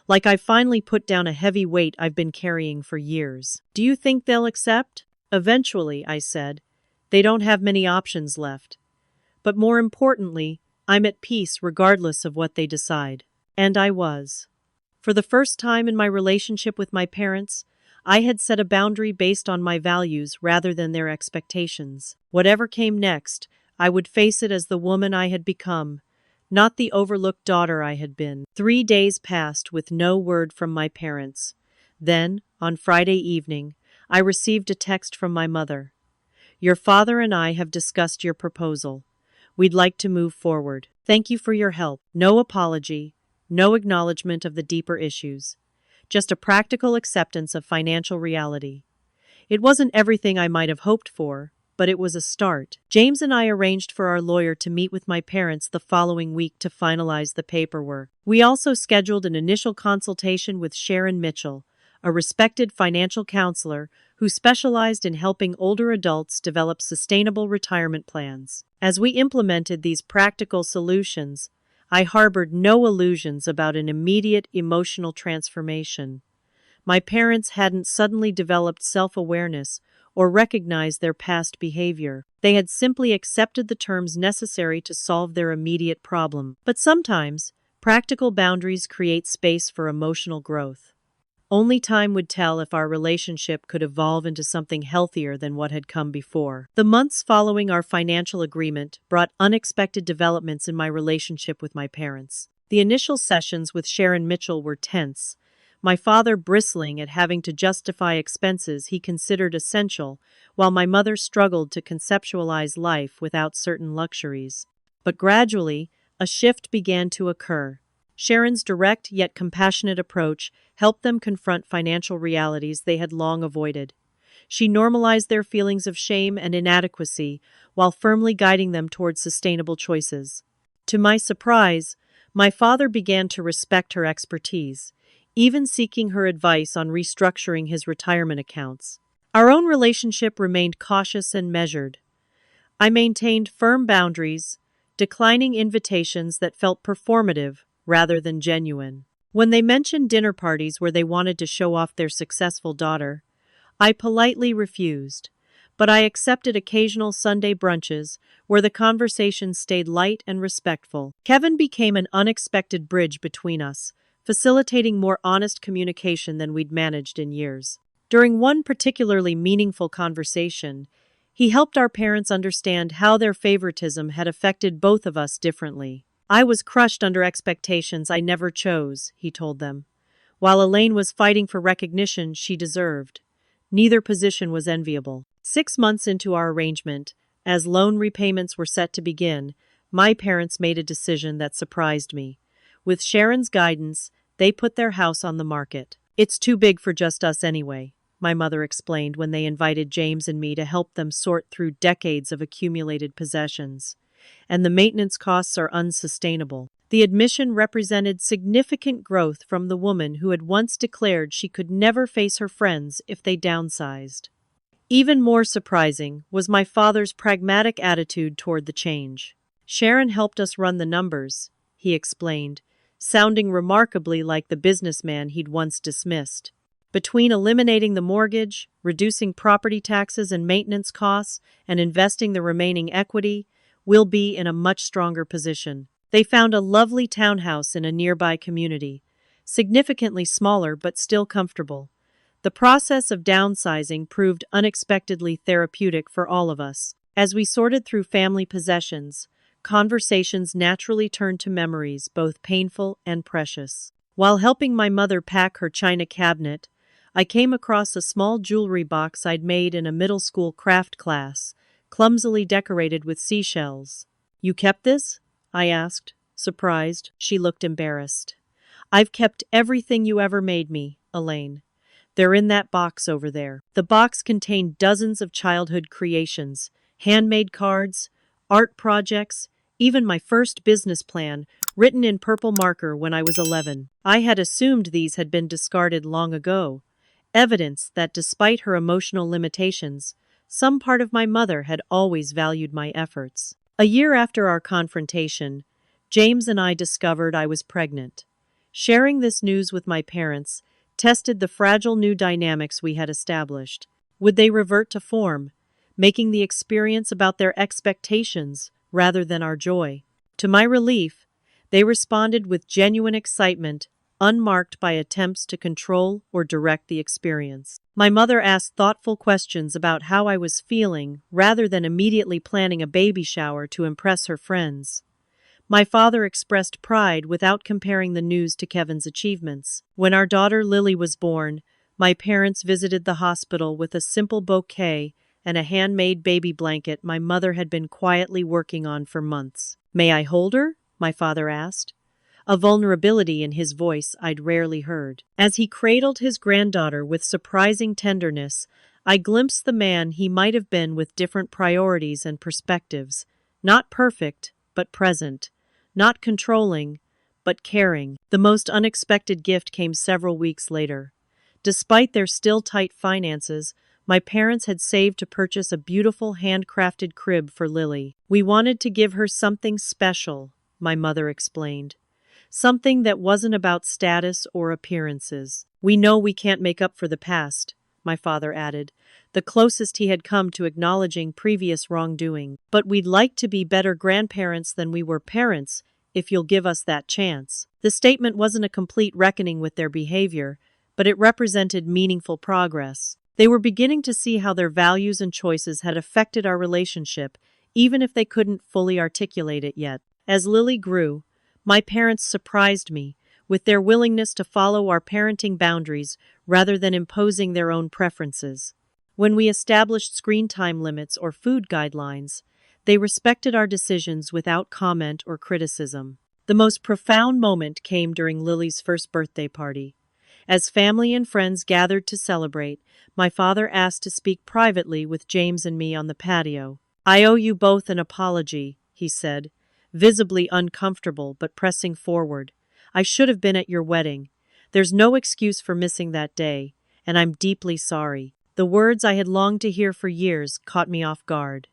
Like I finally put down a heavy weight I've been carrying for years. "Do you think they'll accept?" "Eventually," I said. "They don't have many options left. But more importantly, I'm at peace regardless of what they decide." And I was. For the first time in my relationship with my parents, I had set a boundary based on my values rather than their expectations. Whatever came next, I would face it as the woman I had become, not the overlooked daughter I had been. 3 days passed with no word from my parents. Then, on Friday evening, I received a text from my mother. "Your father and I have discussed your proposal. We'd like to move forward. Thank you for your help." No apology, no acknowledgement of the deeper issues. Just a practical acceptance of financial reality. It wasn't everything I might have hoped for, but it was a start. James and I arranged for our lawyer to meet with my parents the following week to finalize the paperwork. We also scheduled an initial consultation with Sharon Mitchell, a respected financial counselor who specialized in helping older adults develop sustainable retirement plans. As we implemented these practical solutions, I harbored no illusions about an immediate emotional transformation. My parents hadn't suddenly developed self-awareness or recognized their past behavior. They had simply accepted the terms necessary to solve their immediate problem. But sometimes, practical boundaries create space for emotional growth. Only time would tell if our relationship could evolve into something healthier than what had come before. The months following our financial agreement brought unexpected developments in my relationship with my parents. The initial sessions with Sharon Mitchell were tense, my father bristling at having to justify expenses he considered essential, while my mother struggled to conceptualize life without certain luxuries. But gradually, a shift began to occur. Sharon's direct yet compassionate approach helped them confront financial realities they had long avoided. She normalized their feelings of shame and inadequacy while firmly guiding them towards sustainable choices. To my surprise, my father began to respect her expertise, even seeking her advice on restructuring his retirement accounts. Our own relationship remained cautious and measured. I maintained firm boundaries, declining invitations that felt performative rather than genuine. When they mentioned dinner parties where they wanted to show off their successful daughter, I politely refused, but I accepted occasional Sunday brunches where the conversation stayed light and respectful. Kevin became an unexpected bridge between us, facilitating more honest communication than we'd managed in years. During one particularly meaningful conversation, he helped our parents understand how their favoritism had affected both of us differently. "I was crushed under expectations I never chose," he told them, while Elaine was fighting for recognition she deserved. Neither position was enviable. 6 months into our arrangement, as loan repayments were set to begin, my parents made a decision that surprised me. With Sharon's guidance, they put their house on the market. "It's too big for just us anyway," my mother explained when they invited James and me to help them sort through decades of accumulated possessions. "And the maintenance costs are unsustainable." The admission represented significant growth from the woman who had once declared she could never face her friends if they downsized. Even more surprising was my father's pragmatic attitude toward the change. "Sharon helped us run the numbers," he explained, sounding remarkably like the businessman he'd once dismissed. "Between eliminating the mortgage, reducing property taxes and maintenance costs, and investing the remaining equity, we'll be in a much stronger position." They found a lovely townhouse in a nearby community, significantly smaller but still comfortable. The process of downsizing proved unexpectedly therapeutic for all of us. As we sorted through family possessions, conversations naturally turned to memories, both painful and precious. While helping my mother pack her china cabinet, I came across a small jewelry box I'd made in a middle school craft class, clumsily decorated with seashells. "You kept this?" I asked, surprised. She looked embarrassed. "I've kept everything you ever made me, Elaine. They're in that box over there." The box contained dozens of childhood creations, handmade cards, art projects, even my first business plan, written in purple marker when I was 11. I had assumed these had been discarded long ago, evidence that despite her emotional limitations, some part of my mother had always valued my efforts. A year after our confrontation, James and I discovered I was pregnant. Sharing this news with my parents tested the fragile new dynamics we had established. Would they revert to form, making the experience about their expectations rather than our joy? To my relief, they responded with genuine excitement, unmarked by attempts to control or direct the experience. My mother asked thoughtful questions about how I was feeling rather than immediately planning a baby shower to impress her friends. My father expressed pride without comparing the news to Kevin's achievements. When our daughter Lily was born, my parents visited the hospital with a simple bouquet and a handmade baby blanket my mother had been quietly working on for months. "May I hold her?" my father asked, a vulnerability in his voice I'd rarely heard. As he cradled his granddaughter with surprising tenderness, I glimpsed the man he might have been with different priorities and perspectives, not perfect, but present. Not controlling, but caring. The most unexpected gift came several weeks later. Despite their still tight finances, my parents had saved to purchase a beautiful handcrafted crib for Lily. "We wanted to give her something special," my mother explained. "Something that wasn't about status or appearances." "We know we can't make up for the past," my father added, the closest he had come to acknowledging previous wrongdoing. "But we'd like to be better grandparents than we were parents, if you'll give us that chance." The statement wasn't a complete reckoning with their behavior, but it represented meaningful progress. They were beginning to see how their values and choices had affected our relationship, even if they couldn't fully articulate it yet. As Lily grew, my parents surprised me with their willingness to follow our parenting boundaries rather than imposing their own preferences. When we established screen time limits or food guidelines, they respected our decisions without comment or criticism. The most profound moment came during Lily's first birthday party. As family and friends gathered to celebrate, my father asked to speak privately with James and me on the patio. "I owe you both an apology," he said, visibly uncomfortable but pressing forward. "I should have been at your wedding. There's no excuse for missing that day, and I'm deeply sorry." The words I had longed to hear for years caught me off guard.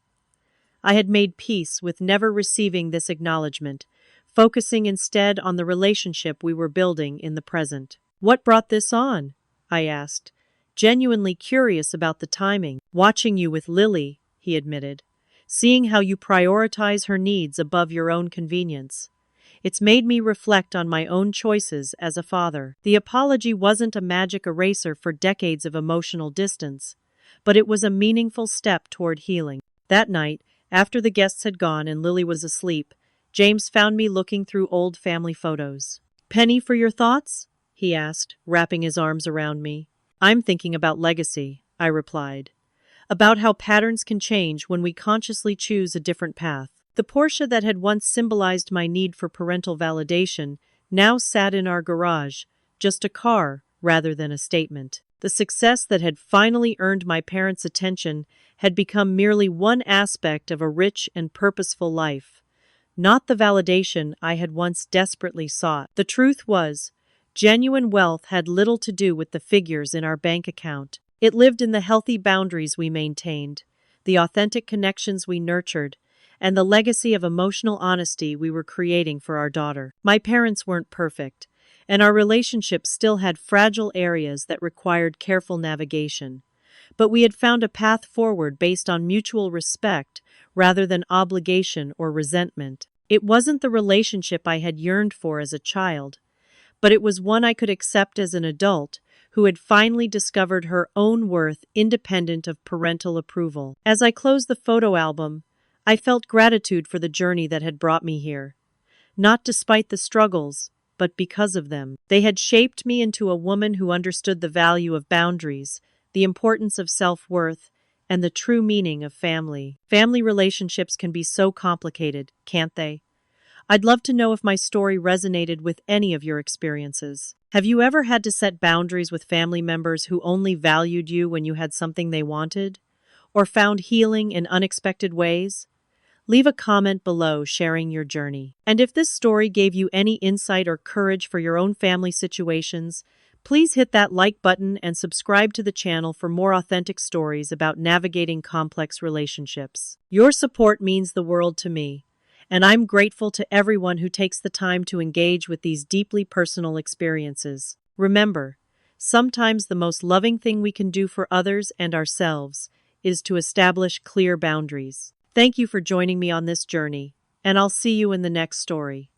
I had made peace with never receiving this acknowledgement, focusing instead on the relationship we were building in the present. "What brought this on?" I asked, genuinely curious about the timing. "Watching you with Lily," he admitted, "seeing how you prioritize her needs above your own convenience. It's made me reflect on my own choices as a father." The apology wasn't a magic eraser for decades of emotional distance, but it was a meaningful step toward healing. That night, after the guests had gone and Lily was asleep, James found me looking through old family photos. "Penny for your thoughts?" he asked, wrapping his arms around me. "I'm thinking about legacy," I replied. "About how patterns can change when we consciously choose a different path." The Porsche that had once symbolized my need for parental validation now sat in our garage, just a car rather than a statement. The success that had finally earned my parents' attention had become merely one aspect of a rich and purposeful life, not the validation I had once desperately sought. The truth was, genuine wealth had little to do with the figures in our bank account. It lived in the healthy boundaries we maintained, the authentic connections we nurtured, and the legacy of emotional honesty we were creating for our daughter. My parents weren't perfect, and our relationship still had fragile areas that required careful navigation. But we had found a path forward based on mutual respect rather than obligation or resentment. It wasn't the relationship I had yearned for as a child, but it was one I could accept as an adult who had finally discovered her own worth independent of parental approval. As I closed the photo album, I felt gratitude for the journey that had brought me here. Not despite the struggles, but because of them. They had shaped me into a woman who understood the value of boundaries, the importance of self-worth, and the true meaning of family. Family relationships can be so complicated, can't they? I'd love to know if my story resonated with any of your experiences. Have you ever had to set boundaries with family members who only valued you when you had something they wanted? Or found healing in unexpected ways? Leave a comment below sharing your journey. And if this story gave you any insight or courage for your own family situations, please hit that like button and subscribe to the channel for more authentic stories about navigating complex relationships. Your support means the world to me, and I'm grateful to everyone who takes the time to engage with these deeply personal experiences. Remember, sometimes the most loving thing we can do for others and ourselves is to establish clear boundaries. Thank you for joining me on this journey, and I'll see you in the next story.